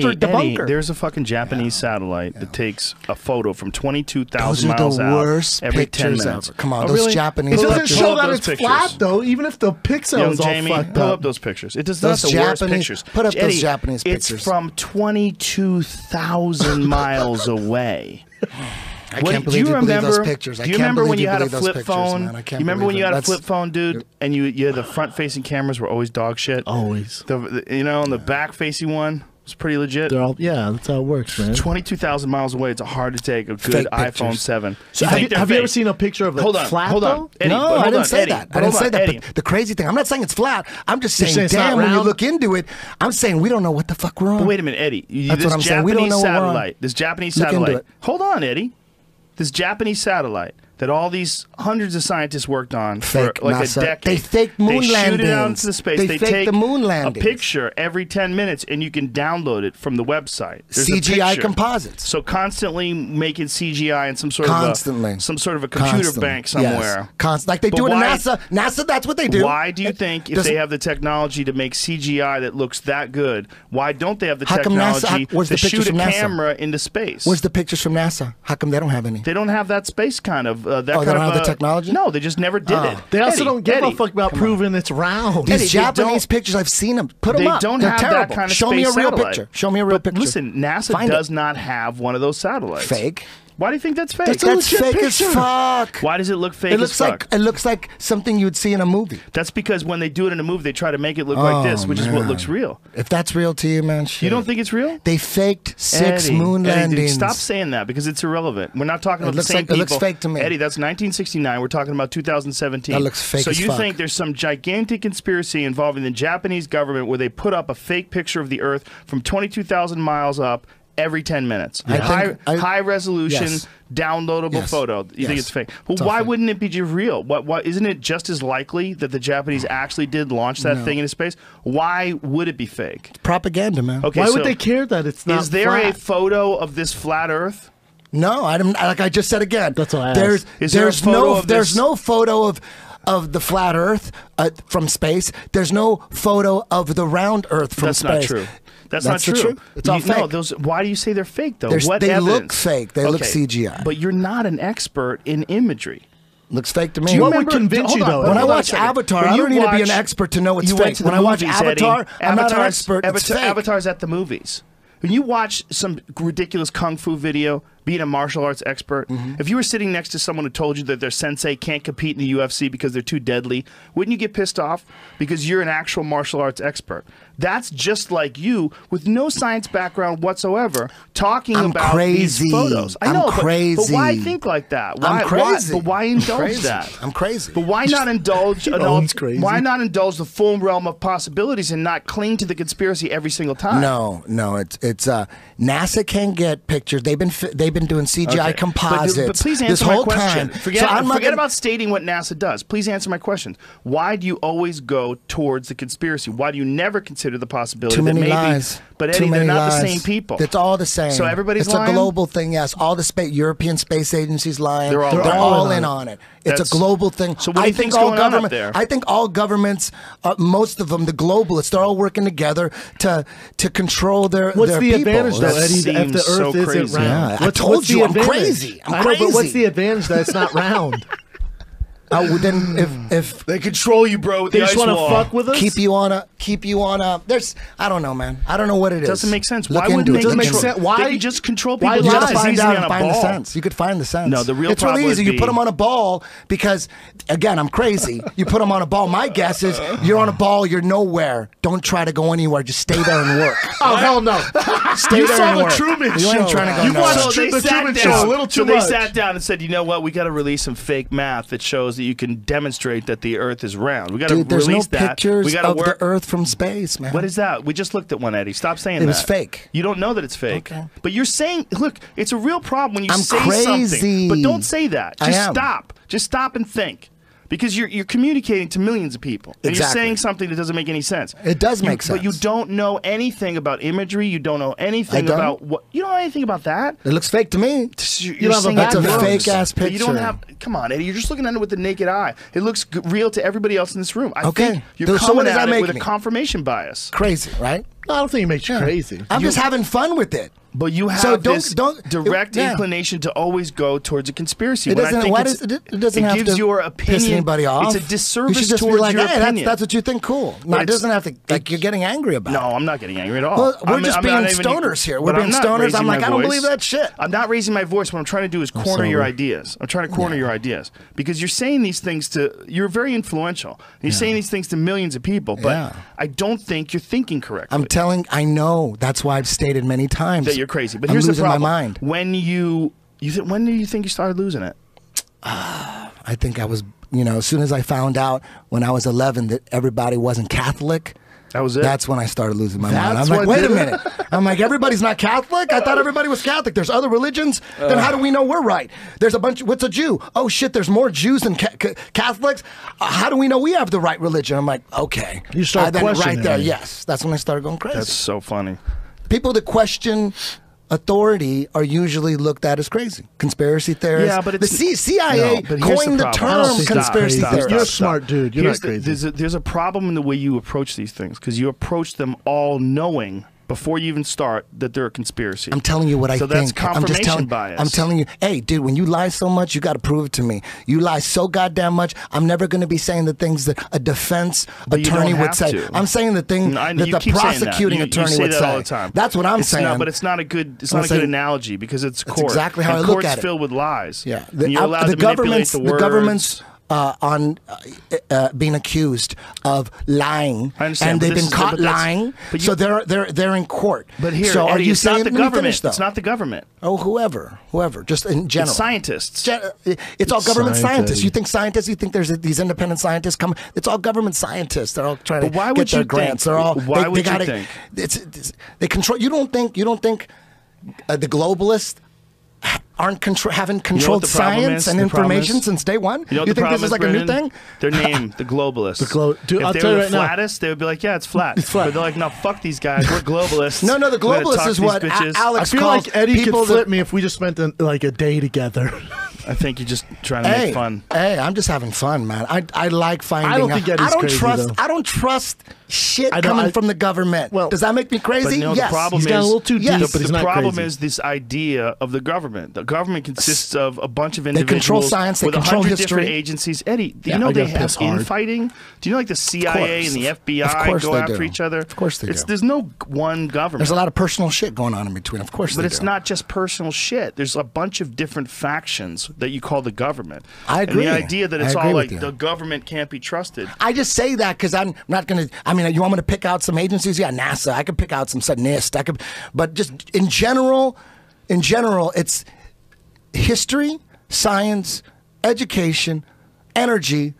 registered debunker. There's a fucking Japanese satellite that takes a photo from 22,000 miles Those are the out worst every 10 pictures minutes. ever. Come on, Oh, those really? Japanese It doesn't pictures. show that those it's pictures. flat, though, even if the pixel Young is all Jamie, fucked pull up. up those pictures. It does Those not the worst Japanese- pictures. put up those Eddie, Japanese it's pictures. from 22,000 miles away. I can't believe you believe those pictures. Do you remember when you had a flip pictures, phone? man. I can't You remember when believe you had it. a flip phone, dude, and you had the front-facing cameras were always dog shit? Always. You know, and the back-facing one was pretty legit. They're all, yeah, that's how it works, man. 22,000 miles away. It's hard to take a good Fake iPhone pictures. 7. So have you ever seen a picture of it flat, hold on. though? Eddie, No, but I hold didn't on, say Eddie, that. but I didn't hold say on, that. Eddie. But the crazy thing, I'm not saying it's flat. I'm just You're saying, saying it's not damn, when you round? look into it, I'm saying we don't know what the fuck we're on. But wait a minute, Eddie. That's This what I'm saying. We don't know what we're on. satellite. This Japanese Look into satellite. it. Hold on, Eddie. This Japanese satellite that all these hundreds of scientists worked on Fake for like NASA. a decade. They faked moon They shoot it out landings. into space. They They faked take the moon a landings. picture every 10 minutes, and you can download it from the website. There's a CGI picture. composites. So constantly making CGI in some sort Constantly. of a computer Constantly. bank somewhere. Yes. Like they But do it in why- NASA. NASA, that's what they do. Why do you think if Does- they have the technology to make CGI that looks that good, why don't they have the How come technology where's to the pictures shoot a from NASA? camera into space? Where's the pictures from NASA? How come they don't have any? They don't have that space kind of that they kind don't of have the technology? No, they just never did Oh. it. They also Eddie, don't give Eddie, a fuck about proving it's round. These Eddie, they Japanese don't- pictures, I've seen them. Put them They up. don't They're have terrible. that kind of Show me a space real satellite. picture. Show me a real But picture. listen, NASA Find does it. not have one of those satellites. Fake. Why do you think that's fake? That's a That's legit fake as picture. fuck. Why does it look fake It looks as fuck? like something you'd see in a movie. That's because when they do it in a movie, they try to make it look like this, which is what man. looks real. If that's real to you, man, shit. You don't think it's real? They faked 6 Eddie, moon Eddie, dude, landings. stop saying that because it's irrelevant. We're not talking It about looks the same like- it looks people. fake to me. Eddie, that's 1969. We're talking about 2017. That looks fake So as you fuck. think there's some gigantic conspiracy involving the Japanese government where they put up a fake picture of the Earth from 22,000 miles up every 10 minutes? High resolution, yes. downloadable Yes. photo. You think Yes. it's fake? Well, It's all why fake. wouldn't it be just real? What isn't it just as likely that the Japanese actually did launch that thing into space? Why would it be fake? Propaganda, man. Okay, Why so would they care that it's not is there a flat? photo of this flat Earth? No, I don't. Like I just said again. That's all I asked. There's Is there a there's photo no of there's this- no photo of the flat Earth from space. There's no photo of the round Earth from That's space. not true. That's not the true. truth. It's all No, fake. those. Why do you say they're fake though? There's- What they evidence? look fake. They look CGI. But you're not an expert in imagery. Looks fake to me. Do you What would remember- convince hold you, on, though? hold When I on a watch second. Avatar, When I you don't need to be an watch- expert to know it's you went fake. to When the I watch movies, Avatar, Eddie. I'm not an expert. It's fake. Avatar's at the movies. When you watch some ridiculous kung fu video, being a martial arts expert, if you were sitting next to someone who told you that their sensei can't compete in the UFC because they're too deadly, wouldn't you get pissed off? Because you're an actual martial arts expert. That's just like you, with no science background whatsoever, talking I'm about crazy. these photos. I I'm know, crazy. But why think like that? Why, I'm crazy. But why indulge crazy. that? I'm crazy. But why not indulge? owns crazy. Why not indulge the full realm of possibilities and not cling to the conspiracy every single time? No, it's NASA can get pictures. They've been doing CGI Okay. composites But please answer this my whole question. time. Forget, So I'm not forget gonna- about stating what NASA does. Please answer my question. Why do you always go towards the conspiracy? Why do you never consider the possibility Too many that maybe? lies. But Too Eddie, they're many not lies. the same people. It's all the same. So everybody's it's lying? a global thing. Yes, all the European space agencies lying. They're all lying. all in on it. It's That's- a global thing. So what do you I think think's all going on up government. there? I think all governments, most of them, the globalists, they're all working together to control their. What's their the people. advantage, though, That Eddie, if the seems so Earth isn't crazy. round? Yeah, I What's told the you I'm advantage? crazy. I'm I know, but what's crazy. the advantage that it's not round? Then if they control you, bro. With They the just ice want to wall. fuck with us? keep you on a. There's. I don't know, man. I don't know what it is. Doesn't make sense. Look Why into wouldn't it. they Doesn't make control? sense. Why- They can just control why people You lie? just gotta as find easily out on and a find the ball. sense. You could find the sense. No, the real it's really problem easy. would You put be- them on a ball because, again, I'm crazy. You put them on a ball. My guess is you're on a ball. You're nowhere. Don't try to go anywhere. Just stay there and work. Oh, hell no. Stay You there saw and the work. Truman You Show. ain't trying to go You nowhere. watched they the sat Truman down. Show a little too So they much. sat down and said, you know what? We got to release some fake math that shows that you can demonstrate that the Earth is round. We got to Dude, there's no release that. pictures We got to of work. the Earth from space, man. What is that? We just looked at one, Eddie. Stop saying that. It was fake. You don't know that it's fake. Okay. But you're saying, look, it's a real problem when you I'm say crazy. something. But don't say that. I Just am. stop. Just stop and think. Because you're communicating to millions of people. And Exactly. you're saying something that doesn't make any sense. It does make sense. But you don't know anything about imagery. You don't know anything don't? about what. You don't know anything about that. It looks fake to me. You're don't have a saying It's a background. fake-ass But you don't picture. have. Come on, Eddie. You're just looking at it with the naked eye. It looks real to everybody else in this room. I Okay. think you're So coming what does at that it make with me? a confirmation bias. Crazy, right? I don't think it makes you crazy. I'm just having fun with it. But you have So don't- this don't- direct yeah. inclination to always go towards a conspiracy. It when I doesn't. think Why it's- does it doesn't have gives to your piss opinion anybody off? It's a disservice You should just towards be like, your hey, opinion. that's what you think. Cool. No, it it's- doesn't have to. Like you're getting angry about. No, it. I'm not getting angry at all. Well, we're just being not even- stoners here. We're but being I'm not stoners. raising I'm like, my I don't voice. believe that shit. I'm not raising my voice. What I'm trying to do is corner your sober. ideas. I'm trying to corner your ideas because you're saying these things to. You're very influential. You're saying these things to millions of people, but Yeah. I don't think you're thinking correctly. I'm telling. I know. That's why I've stated many times that you're crazy. But I'm here's losing the problem. my mind. When when do you think you started losing it? I think I was. As soon as I found out when I was 11 that everybody wasn't Catholic. That was it. That's when I started losing my mind. I'm That's like, what wait a did it? minute. I'm like, everybody's not Catholic? I thought everybody was Catholic. There's other religions? Then how do we know we're right? There's a bunch. What's a Jew? Oh, shit, there's more Jews than Catholics? How do we know we have the right religion? I'm like, okay. You start then right questioning there, it. yes. That's when I started going crazy. That's so funny. People that question authority are usually looked at as crazy. Conspiracy theorists. Yeah, but it's the CIA No, but here's coined the problem. I don't term think- conspiracy Stop, theorist. You're a smart dude. You're Here's not crazy. There's a problem in the way you approach these things because you approach them all knowing before you even start that they're a conspiracy. I'm telling you what I so think. that's confirmation I'm just telling, bias. I'm telling you, hey, dude, when you lie so much, you got to prove it to me. You lie so goddamn much. I'm never going to be saying the things that a defense But you attorney don't would have say. to. I'm saying the thing No, that you the keep saying that. prosecuting You attorney say would that say. all the time. That's what I'm It's saying. not, but it's not a good. It's I'm not a good saying- analogy because it's That's court. exactly how and I look court's at it. filled with lies. Yeah, and you're allowed to manipulate the words. The government's on being accused of lying, I understand, and but they've this been is- caught but that's- lying. but you- So they're in court. But here, so are Eddie, you it's saying not the let me government. finish, though. It's not the government. Oh, whoever, just in general. It's scientists. It's all government scientists. Scientists. You think scientists? You think there's these independent scientists coming? It's all government scientists. They're all trying But to why get would their you grants. think- They're all. why they would you gotta, think? They control. You don't think the globalists aren't haven't controlled the problem science is? and The problem information is? since day one? You know what the think this problem is like a new Brendan? thing? Their name, the globalists. Dude, if I'll they tell were you the right now. flattest, they would be like, yeah, it's flat. It's flat. But they're like, no, fuck these guys. We're globalists. No, the We're gonna globalist talk is to what these bitches. Alex I feel calls like Eddie could people flip that- me if we just spent like a day together. I think you're just trying to Hey, make fun. hey, I'm just having fun, man. I like finding. I don't think Eddie's I don't crazy, trust. though. I don't trust shit I know, coming I- from the government. Well- does that make me crazy? But you know, yes. the problem He's is got a little too Yes. deep, but he's the not problem crazy. is this idea of the government. The government consists of a bunch of They individuals control science, they with control 100 different history. agencies. Eddie, do Yeah, you know I they got have pissed hard. infighting? Do you know like the CIA course. and the Of FBI course go they after do. each other? Of course they do. There's no one government. There's a lot of personal shit going on in between. Of course, But they it's do. not just personal shit. There's a bunch of different factions that you call the government. I agree. And the idea that I it's agree all with like you. the government can't be trusted. I just say that because I'm not going to. I mean, you want me to pick out some agencies? Yeah, NASA. I could pick out some NIST. I could, but just in general, it's history, science, education, energy.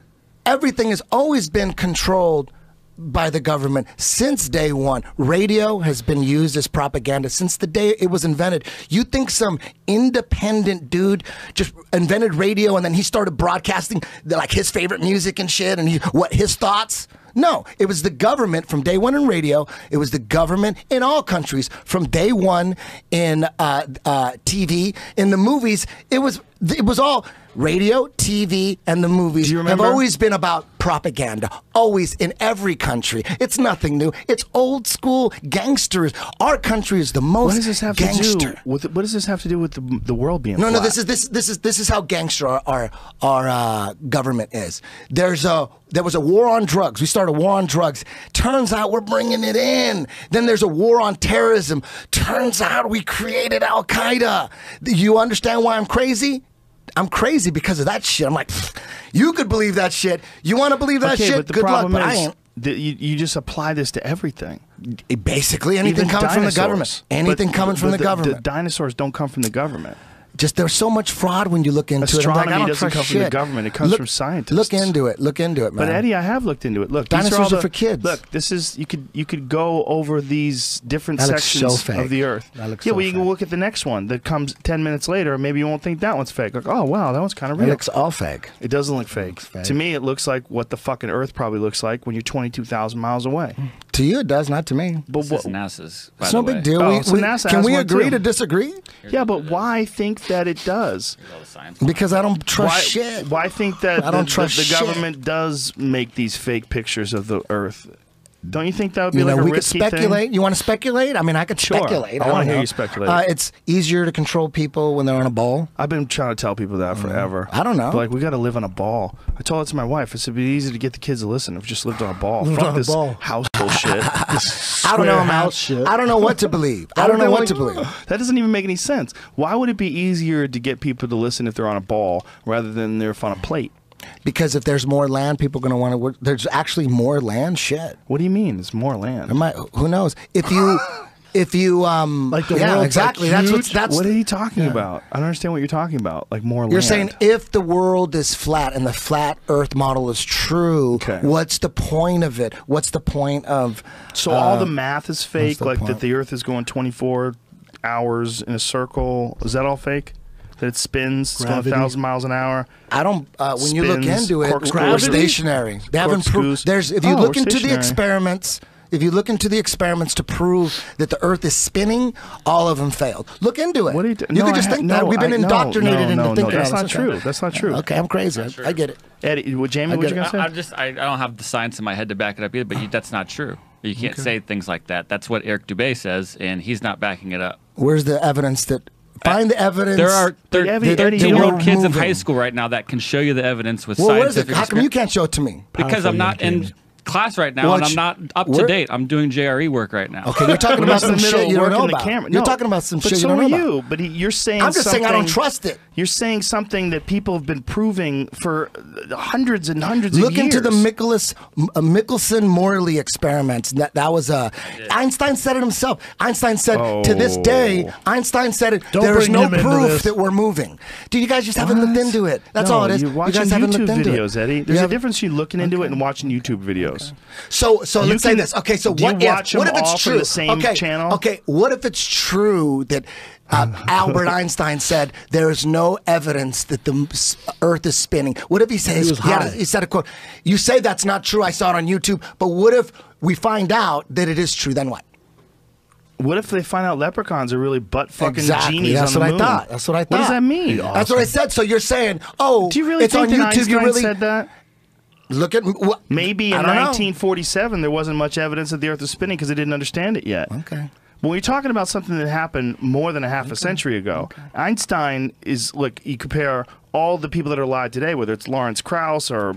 Everything has always been controlled by the government since day one. Radio has been used as propaganda since the day it was invented. You think some independent dude just invented radio and then he started broadcasting like his favorite music and shit and his thoughts? No, it was the government from day one in radio. It was the government in all countries from day one in TV, in the movies. It was all radio, TV, and the movies Do you have remember? always been about propaganda. Always in every country. It's nothing new. It's old school gangsters. Our country is the most What does this have gangster. to do with? What does this have to do with the world being? No, flat? this is how gangster our government is. There was a war on drugs. We started a war on drugs. Turns out we're bringing it in. Then there's a war on terrorism. Turns out we created Al Qaeda. You understand why I'm crazy? I'm crazy because of that shit. I'm like, you could believe that shit. You want to believe that Okay, shit? but the Good luck, problem but I is ain't. that you just apply this to everything. Basically, anything Even coming from the dinosaurs. government. Anything But coming from the The government. dinosaurs don't come from the government. just there's so much fraud when you look into Astronomy it. I'm like, I don't doesn't trust come from the shit. government. It comes from scientists. Look into it. Look into it, man. But Eddie, I have looked into it. Look, Dinosaurs are for kids. Look, this is you could go over these different That looks sections so fake. of the Earth. That looks yeah, so well, you can fake. look at the next one that comes 10 minutes later. Maybe you won't think that one's fake. Like, oh wow, that one's kind of It real. looks all fake. It doesn't look fake. fake. To me, it looks like what the fucking Earth probably looks like when you're 22,000 miles away. To you, it does, not to me. But This is NASA's. By It's the no way. big deal. Oh, so NASA can has we one agree too. to disagree? yeah, but why think that it does? All the science. Because I don't trust Why, shit. why think that I don't trust the shit. government does make these fake pictures of the Earth? Don't you think that would be You know, like a we could risky speculate. thing? You want to speculate? I mean, I could Sure. speculate. I wanna don't hear know. you speculate. It's easier to control people when they're on a ball. I've been trying to tell people that forever. I don't know. But like, we got to live on a ball. I told it to my wife. I said, it'd be easy to get the kids to listen if we just lived on a ball. Lived Fuck on a this ball. house bullshit. I don't Square know, man. house shit. I don't know what to believe. I don't know what to believe. That doesn't even make any sense. Why would it be easier to get people to listen if they're on a ball rather than they're on a plate? Because if there's more land, people are going to want to. There's actually more land. Shit. What do you mean? It's more land. Who knows? If you, Like the yeah, world's exactly. like That's What are you talking about? I don't understand what you're talking about. Like more land. You're saying if the world is flat and the flat Earth model is true, Okay. what's the point of it? What's the point of? So all the math is fake, the like point? that the Earth is going 24 hours in a circle. Is that all fake? That it spins, it's going Gravity. 1,000 miles an hour. I don't. When you look Spins, into it, corkscrews. we're stationary. They haven't Corkscrews. proved. There's if you Oh, look we're into the stationary. experiments. If you look into the experiments to prove that the Earth is spinning, all of them failed. Look into it. What are you? You could just think that we've been indoctrinated into thinking that's that. not true. That's not true. Okay, I'm crazy. I get it. Eddie, Jamie, I what you get gonna it. say? I don't have the science in my head to back it up either, but that's not true. You can't say things like that. That's what Eric Dubé says, and he's not backing it up. Where's the evidence that? Find the evidence. There are Eddie, 13-year-old kids in moving. high school right now that can show you the evidence with Well, what is it? scientific How come you can't show it to me? Because Powerful I'm not young in Jamie. class right now, Well, and I'm not up to we're- date. I'm doing JRE work right now. Okay, you're talking about in the some middle shit you don't working know the about. camera. You're No, talking about some but shit so you don't are know you. about. But you're saying I'm just saying I don't trust it. You're saying something that people have been proving for hundreds and hundreds Look of years. into the Michelson-Morley experiments. That was Einstein said it himself. Einstein said to this day, Einstein said it. Don't There is bring no him into proof this. that we're moving. Dude, you guys just haven't looked into it. That's No, all it is. You're You watching guys haven't YouTube looked into videos, it. Eddie. You There's a haven't- difference between looking into it and watching YouTube videos. So You let's say can- this. Okay, so do what you if? watch What them if it's all from true? the same okay, channel? Okay, what if it's true that Albert Einstein said there is no evidence that the Earth is spinning? What if he says was high. he said a quote? You say that's not true. I saw it on YouTube. But what if we find out that it is true? Then what? What if they find out leprechauns are really butt fucking Exactly. genies That's on the what I moon? thought. That's what I What does thought. that mean? That's what I said. So you're saying, oh, Do you really it's think on that YouTube? You Einstein really said that? look at Maybe in I don't know. 1947 there wasn't much evidence that the Earth was spinning because they didn't understand it yet. Okay. But when you're talking about something that happened more than a half a century ago, Einstein is, look, you compare all the people that are alive today, whether it's Lawrence Krauss or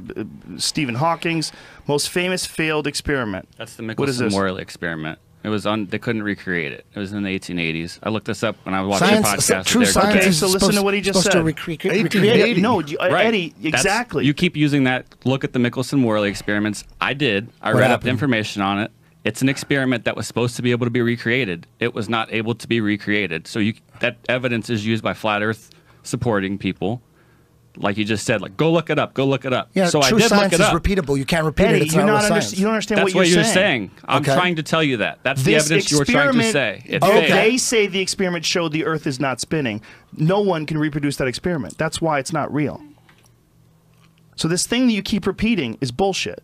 Stephen Hawking's most famous failed experiment. That's the What is this? Michelson-Morley experiment. It was on. They couldn't recreate it. It was in the 1880s. I looked this up when I was watching Science, the podcast. true with Eric science Dubé. Okay, is so listen supposed, to what he just supposed said. to recreate it. 1880. No, Right. Eddie, That's- exactly. You keep using that. Look at the Michelson-Morley experiments. I did. I What read up happened? information on it. It's an experiment that was supposed to be able to be recreated. It was not able to be recreated. So that evidence is used by flat Earth supporting people. Like you just said, like go look it up. Go look it up. Yeah, so I true did science look it is up. repeatable. You can't repeat Eddie, it. It's you're not not real under, science. you don't understand That's what what you're you're saying. I'm Okay. trying to tell you that. That's the This evidence you were trying to experiment- say. It's if fake. they say the experiment showed the Earth is not spinning, no one can reproduce that experiment. That's why it's not real. So this thing that you keep repeating is bullshit.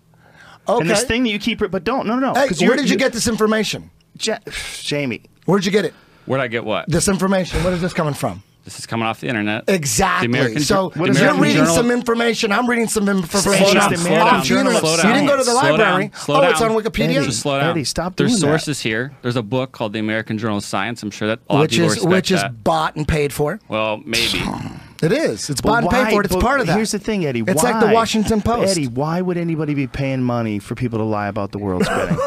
Okay. And this thing that you keep, but don't, no. Hey, 'cause where did you get this information? Jamie? Where'd you get it? Where'd I get what? This information. Where is this coming from? This is coming off the internet. Exactly. The American So Jour- the you're American reading Journal- some information. I'm reading some information Slow off down, slow the down, internet. slow You down. didn't go to the Slow down, library. slow Oh, it's down. on Wikipedia. Eddie. Just slow down. Eddie, stop There's doing that. sources here. There's a book called the American Journal of Science. I'm sure that a lot Which of people is respect which is that. bought and paid for. Well, maybe. It is. It's But bought and paid why- for. It's but part of that. Here's the thing, Eddie. It's why? like the Washington Post. Eddie, why would anybody be paying money for people to lie about the world spinning?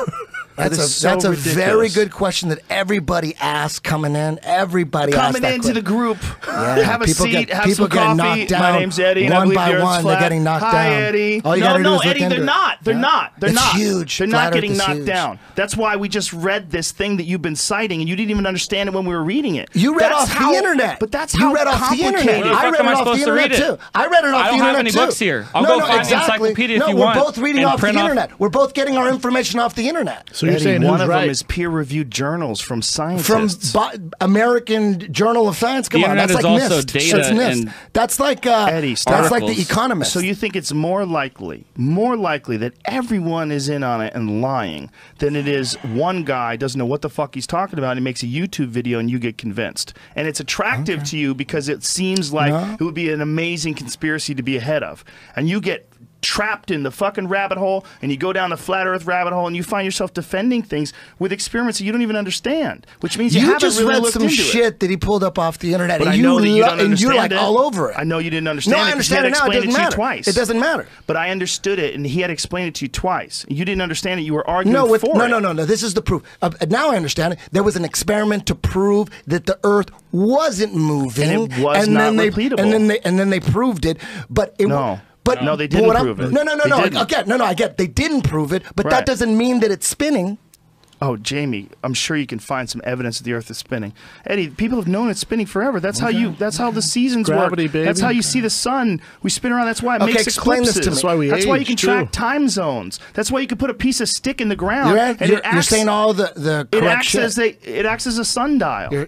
That's a very good question that everybody asks coming in. Everybody asks that into the group. Yeah, have a seat. Have some coffee. Knocked down My name's Eddie. And one I by the one. flat. They're getting knocked down. Hi, Eddie. All you gotta do is look Eddie. into They're it. not. They're not. They're it's not. Huge. They're Flat not getting Earth is knocked huge. down. That's why we just read this thing that you've been citing, and you didn't even understand it when we were reading it. You read off the internet. But that's you how read off the internet. I read it off the internet too. I read it off the internet too. I don't have any books here. I'll go find the encyclopedia if you want. We're both reading off the internet. We're both getting our information off the internet. So you're saying one of them is peer-reviewed journals from scientists, from American Journal of Science. Come on, that's like NIST. That's like Eddie, that's like The Economist. So you think it's more likely that everyone is in on it and lying than it is one guy doesn't know what the fuck he's talking about and he makes a YouTube video and you get convinced. And it's attractive to you because it seems like it would be an amazing conspiracy to be ahead of. And you get trapped in the fucking rabbit hole and you go down the flat earth rabbit hole and you find yourself defending things with experiments that you don't even understand, which means you haven't just really read looked some into shit that he pulled up off the internet, but and I know that you don't understand you're like it. all over it. I know you didn't understand it. I understand it now. It doesn't matter. Twice. It doesn't matter. But I understood it, and he had explained it to you twice. You didn't understand it. You were arguing for it. No. This is the proof. Now I understand it. There was an experiment to prove that the Earth wasn't moving, and it was not repeatable. And then they proved it, but it But no, they didn't prove it. No. I get they didn't prove it, but that doesn't mean that it's spinning. Oh, Jamie, I'm sure you can find some evidence that the Earth is spinning. Eddie, people have known it's spinning forever. That's how the seasons Gravity, work. baby. That's how you see the sun. We spin around. That's why it makes explain eclipses. This to me. That's why we That's why you age, can track time zones. That's why you can put a piece of stick in the ground. You're saying all the correct shit. It acts as a sundial.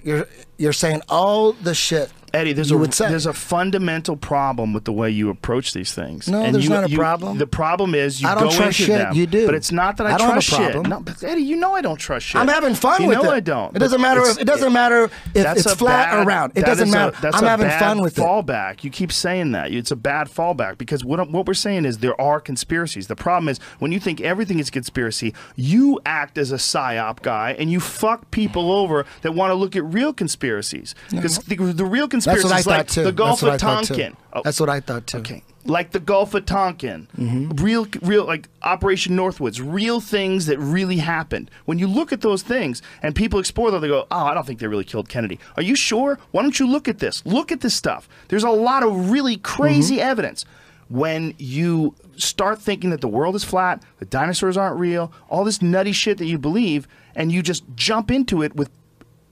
You're saying all the shit. Eddie, there's a fundamental problem with the way you approach these things. No, and there's not a problem. The problem is you I don't go trust into shit. them. You do. But it's not that I don't trust have a shit. problem. No, but Eddie, you know I don't trust shit. I'm having fun with it. You know I don't. It doesn't matter. It doesn't matter if it's flat or round. It doesn't matter. I'm having fun with it. Fallback. You keep saying that. It's a bad fallback because what we're saying is there are conspiracies. The problem is when you think everything is a conspiracy, you act as a psyop guy and you fuck people over that want to look at real conspiracies because the real conspiracies like the Gulf of Tonkin. That's what I thought too. Okay, like the Gulf of Tonkin, real like Operation Northwoods, real things that really happened. When you look at those things and people explore them, they go, "Oh, I don't think they really killed Kennedy." Are you sure? Why don't you look at this? Look at this stuff. There's a lot of really crazy evidence. When you start thinking that the world is flat, the dinosaurs aren't real, all this nutty shit that you believe, and you just jump into it with,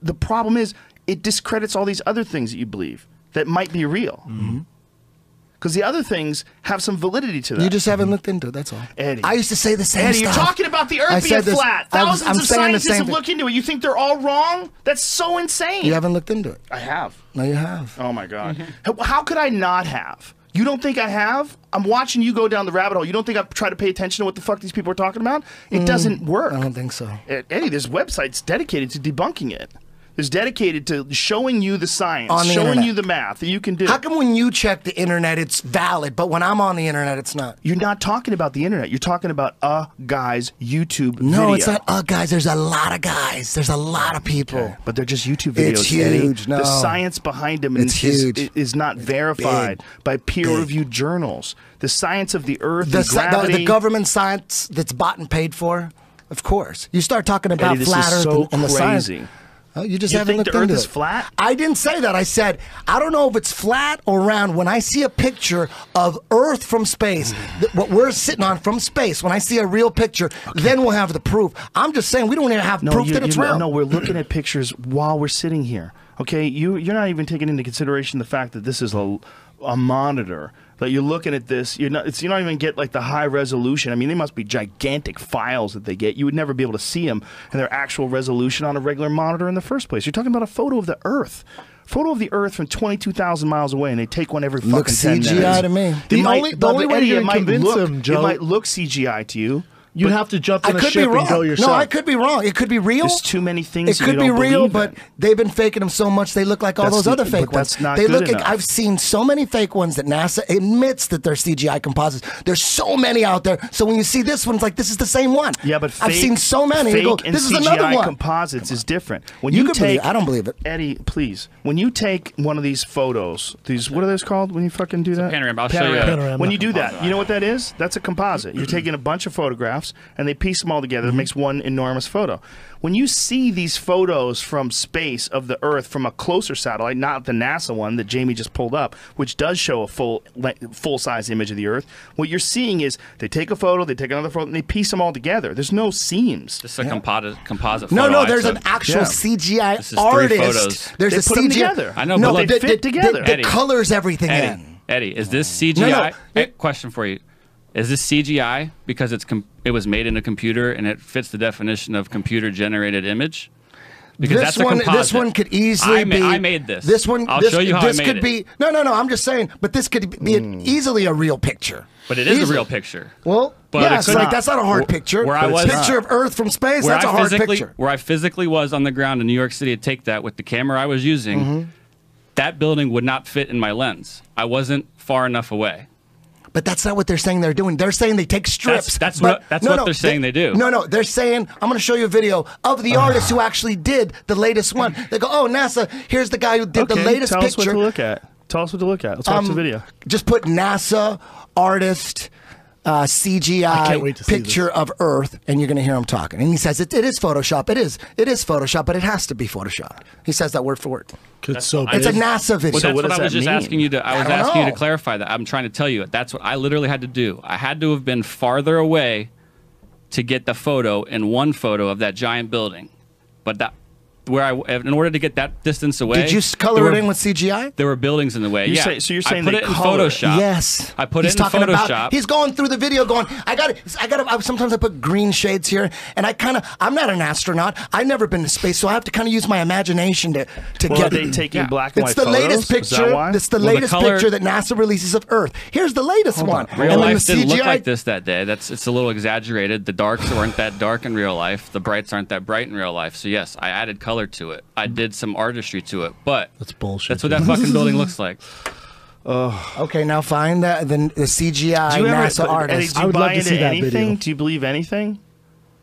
the problem is it discredits all these other things that you believe that might be real. Because the other things have some validity to them. You just haven't looked into it, that's all. Eddie. I used to say the same Eddie, stuff. you're talking about the Earth being flat. Thousands of scientists have looked into it. You think they're all wrong? That's so insane. You haven't looked into it. I have. No, you have. Oh, my God. How could I not have? You don't think I have? I'm watching you go down the rabbit hole. You don't think I've tried to pay attention to what the fuck these people are talking about? It doesn't work. I don't think so. Eddie, there's websites dedicated to debunking it. Is dedicated to showing you the science, showing you the math that you can do. How come when you check the internet it's valid, but when I'm on the internet it's not? You're not talking about the internet. You're talking about a guy's YouTube video. No, it's not guys. There's a lot of guys. There's a lot of people. Okay. But they're just YouTube videos, It's huge. Eddie. No. The science behind them is not verified by peer-reviewed journals. The science of the Earth and gravity. The government science that's bought and paid for, of course. You start talking about Eddie, flat Earth and the science. Oh, you just haven't looked into it. You think the Earth is flat? I didn't say that. I said, I don't know if it's flat or round. When I see a picture of Earth from space, what we're sitting on from space, when I see a real picture, then we'll have the proof. I'm just saying we don't even have proof that it's round. No, we're looking at pictures while we're sitting here. Okay, you're not even taking into consideration the fact that this is a monitor. That you're looking at this, you're not even get like the high resolution. I mean, they must be gigantic files that they get. You would never be able to see them in their actual resolution on a regular monitor in the first place. You're talking about a photo of the Earth. Photo of the Earth from 22,000 miles away, and they take one every fucking 10 minutes. Looks CGI to me. The only way you're going to convince them, Joe, it might look CGI to you. You'd have to jump in a ship and go yourself. No, I could be wrong. It could be real. There's too many things. It could be real, but they've been faking them so much they look like all those other fake ones. That's not good enough. I've seen so many fake ones that NASA admits that they're CGI composites. There's so many out there. So when you see this one, it's like this is the same one. Yeah, but I've seen so many. Fake go, and this CGI is another one. Composites is different. When you take, I don't believe it. Eddie, please. When you take one of these photos, what are those called? When you fucking do that? Panorama. I'll show you. When you do that, you know what that is? That's a composite. You're taking a bunch of photographs. Photoshops, and they piece them all together. It makes one enormous photo. When you see these photos from space of the Earth from a closer satellite, not the NASA one that Jamie just pulled up, which does show a full-size image of the Earth, what you're seeing is they take a photo, they take another photo, and they piece them all together. There's no seams. This is a composite No, photo. no, there's an actual CGI This is artist. 3 photos. There's They a put them CGI. together. I know, No, but they fit together. That colors everything Eddie, in. Eddie, is this CGI? No. Question for you. Is this CGI because it was made in a computer and it fits the definition of computer-generated image? Because that's a composite. This one could easily be. I made this. This one. I'll this, show you how this I made could it. be. No. I'm just saying. But this could be easily a real picture. But it is a real picture. Well, But yeah, it it's could like not. that's not a hard picture. Where I It's was- a picture of Earth from space. That's a hard picture. Where I physically was on the ground in New York City to take that with the camera I was using, that building would not fit in my lens. I wasn't far enough away. But that's not what they're saying they're doing. They're saying they take strips. That's what they're saying they do. No, they're saying, I'm going to show you a video of the artist who actually did the latest one. They go, oh, NASA, here's the guy who did the latest tell picture. Us what to look at. Tell us what to look at. Let's watch the video. Just put NASA artist CGI picture of Earth, and you're going to hear him talking. And he says, it is Photoshop. It is Photoshop, but it has to be Photoshop. He says that word for word. It's a NASA video. Well, that's what I was just mean? asking you to. I was asking you to clarify that. I'm trying to tell you. That's what I literally had to do. I had to have been farther away to get the photo in one photo of that giant building. But that, in order to get that distance away, did you color it in with CGI? There were buildings in the way. So you're saying I put they it in color it. Photoshop. Yes, I put he's it in talking Photoshop. About, he's going through the video, going, I got it. Sometimes I put green shades here, and I'm not an astronaut. I've never been to space, so I have to kind of use my imagination to Well, get. are they taking black and white It's the latest photos? Is that picture. why? It's the latest picture that NASA releases of Earth. Here's the latest one. Real and life then didn't the look CGI like this that day. It's a little exaggerated. The darks weren't that dark in real life. The brights aren't that bright in real life. So yes, I added color to it. I did some artistry to it, but That's bullshit. that's what that fucking building looks like. Okay, now find the CGI Do you ever, NASA artist. Eddie, do you buy into anything? Do you believe anything?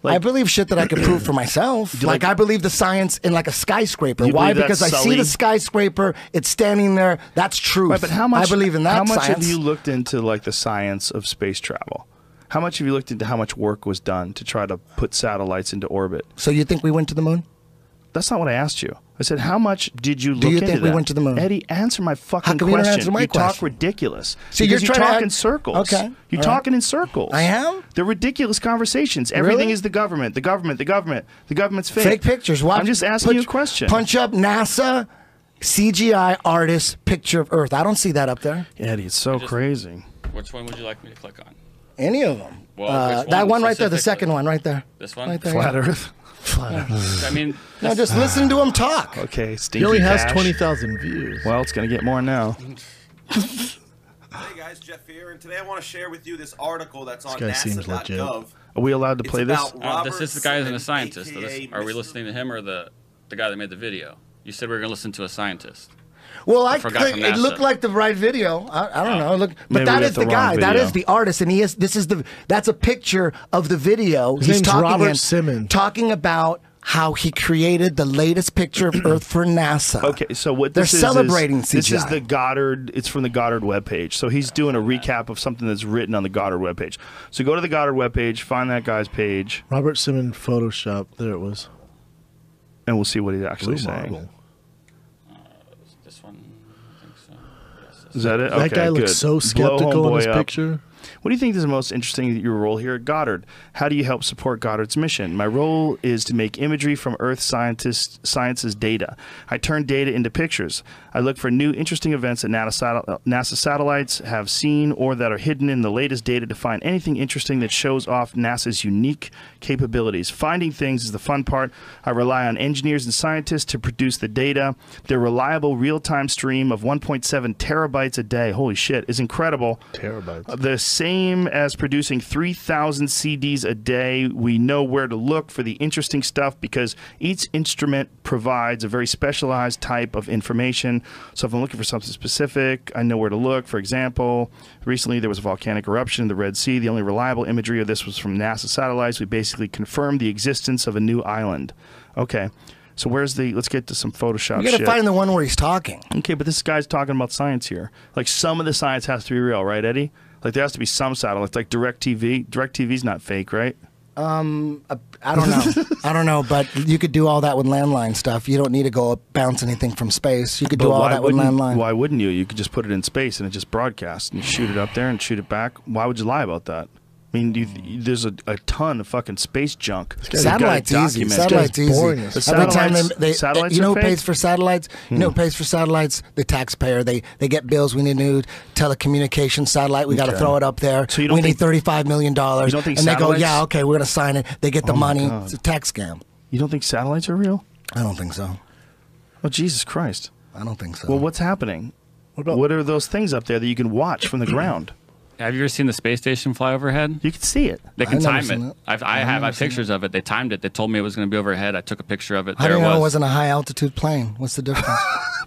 I believe shit that I could prove for myself. Like I believe the science in like a skyscraper. You Why? believe Because I that's see the Sully? skyscraper. It's standing there. That's truth. Right, but how much? I believe in that. How much science. have you looked into like the science of space travel? How much have you looked into how much work was done to try to put satellites into orbit? So you think we went to the moon? That's not what I asked you. I said, how much did you look Do you into think we that? went to the moon? Eddie, answer my fucking How come you don't question. answer my You talk question? ridiculous. So because you're you trying to talk add- in circles. Okay, You're all right. talking in circles. I am? They're ridiculous conversations. Everything Really? is the government. The government. The government. The government's fake. Fake pictures. Watch, I'm just asking you a question. Punch up NASA CGI artist picture of Earth. I don't see that up there. Eddie, it's so crazy. Which one would you like me to click on? Any of them. Well, which that one one right there. The specifically? second one right there. This one? Right there. Flat yeah. Earth. I mean, No, just listen to him talk. Okay, Stinky He only has Cash. 20,000 views. Well, it's going to get more now. Hey guys, Jeff here, and today I want to share with you this article that's on guy seems legit. NASA.gov. Are we allowed to It's play this? about Robert this is the guy who's a Simmons, scientist. So aka are we Mr. listening to him or the guy that made the video? You said we were going to listen to a scientist. Well, I forgot from it NASA. looked like the right video. I don't know. Look, Maybe but that we is got the the guy. wrong That video. is the artist, and that's a picture of the video. His He's name's talking Robert in- Simmons. talking about how he created the latest picture of Earth for NASA. Okay, so what They're this is celebrating This is CGI. the Goddard. It's from the Goddard webpage. So he's doing a recap of something that's written on the Goddard webpage. So go to the Goddard webpage, find that guy's page, Robert Simmons Photoshop. There it was. and we'll see what he's actually Blue saying. marble. This one, I think so. Yes, this Is that it? That Okay, guy looks good. so Blow skeptical in homeboy his up. picture. What do you think is the most interesting your role here at Goddard? How do you help support Goddard's mission? My role is to make imagery from Earth science's data. I turn data into pictures. I look for new interesting events that NASA satellites have seen or that are hidden in the latest data to find anything interesting that shows off NASA's unique capabilities. Finding things is the fun part. I rely on engineers and scientists to produce the data. Their reliable real-time stream of 1.7 terabytes a day, holy shit, is incredible. Terabytes. The same as producing 3,000 CDs a day. We know where to look for the interesting stuff because each instrument provides a very specialized type of information. So if I'm looking for something specific, I know where to look. For example, recently there was a volcanic eruption in the Red Sea. The only reliable imagery of this was from NASA satellites. We basically confirmed the existence of a new island. Okay. So let's get to some Photoshop You got to shit. find the one where he's talking. Okay, but this guy's talking about science here. Like some of the science has to be real, right, Eddie? Like there has to be some satellites, like DirecTV. DirecTV's not fake, right? I don't know. I don't know, but you could do all that with landline stuff. You don't need to go bounce anything from space. You could do all that with landline. Why wouldn't you? You could just put it in space and it just broadcasts and you shoot it up there and shoot it back. Why would you lie about that? I mean, there's a ton of fucking space junk. Satellite's easy. Satellite's easy. Every time you know who pays for satellites? You know who pays for satellites? The taxpayer. They get bills. We need a new telecommunications satellite. We got to throw it up there. So we need $35 million. You don't think and they go, yeah, okay, we're going to sign it. They get the money. God. It's a tax scam. You don't think satellites are real? I don't think so. Oh, Jesus Christ. I don't think so. Well, what's happening? What are those things up there that you can watch from the ground? Have you ever seen the space station fly overhead? You can see it. They can time it. I have pictures of it. They timed it. They told me it was going to be overhead. I took a picture of it. How do you know it wasn't a high altitude plane? What's the difference?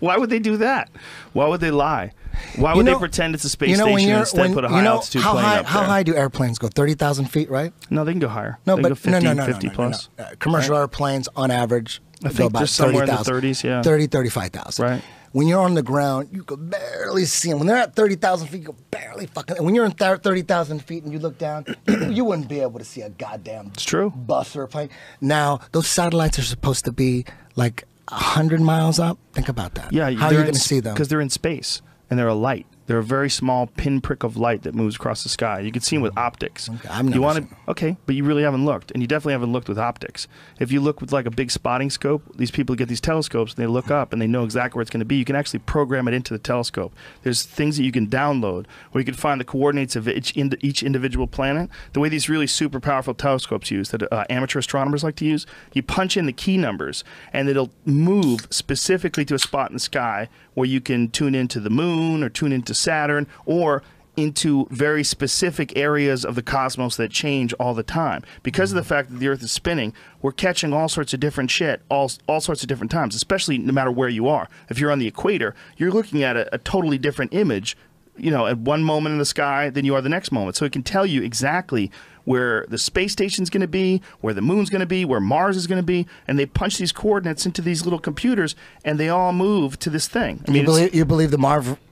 Why would they do that? Why would they lie? Why would they pretend it's a space station and instead put a high altitude plane up there? How high do airplanes go? 30,000 feet, right? No, they can go higher. No, they but can go 50, no, 50 plus. Commercial airplanes, on average, I think they're somewhere in the 30s, yeah. 35,000. Right. When you're on the ground, you can barely see them. When they're at 30,000 feet, you can barely fucking. And when you're in 30,000 feet and you look down, you wouldn't be able to see a goddamn bus or a plane. Now, those satellites are supposed to be like 100 miles up. Think about that. Yeah, how are you going to see them? Because they're in space and they're a light. They're a very small pinprick of light that moves across the sky. You can see them with optics. Okay, I've never seen them. Okay, but you really haven't looked, and you definitely haven't looked with optics. If you look with like a big spotting scope, these people get these telescopes and they look up and they know exactly where it's going to be. You can actually program it into the telescope. There's things that you can download where you can find the coordinates of each individual planet. The way these really super powerful telescopes use that amateur astronomers like to use, you punch in the key numbers and it'll move specifically to a spot in the sky where you can tune into the moon or tune into Saturn or into very specific areas of the cosmos that change all the time. Because of the fact that the Earth is spinning, we're catching all sorts of different shit all sorts of different times, especially no matter where you are. If you're on the equator, you're looking at a totally different image, you know, at one moment in the sky than you are the next moment. So it can tell you exactly where the space station's going to be, where the moon's going to be, where Mars is going to be, and they punch these coordinates into these little computers, and they all move to this thing. I mean, you believe the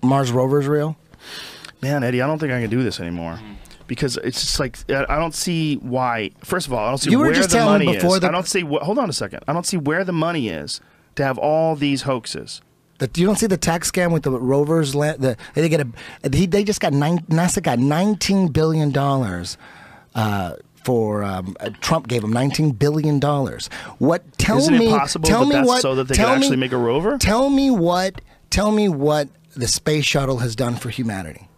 Mars rover is real? Man, Eddie, I don't think I can do this anymore. Because it's just like, I don't see why. First of all, I don't see where the money is. I don't see, hold on a second. I don't see where the money is to have all these hoaxes. You don't see the tax scam with the rovers? They just got NASA got $19 billion for Trump gave them $19 billion. Isn't it possible that's so that they can actually make a rover? Tell me what the space shuttle has done for humanity.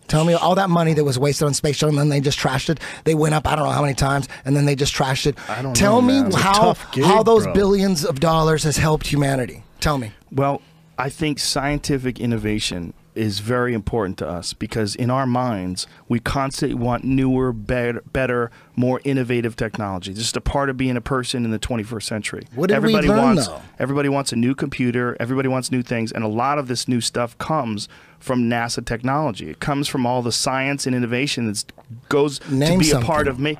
Tell me all that money that was wasted on space shuttle, and then they just trashed it. They went up, I don't know how many times, and then they just trashed it. I don't Tell know, me man. how those billions of dollars has helped humanity. Tell me. Well, I think scientific innovation is very important to us because in our minds, we constantly want newer, better, more innovative technology. This is a part of being a person in the 21st century. What did we learn, though? Everybody wants a new computer. Everybody wants new things. And a lot of this new stuff comes from NASA technology. It comes from all the science and innovation that goes to be a part of me.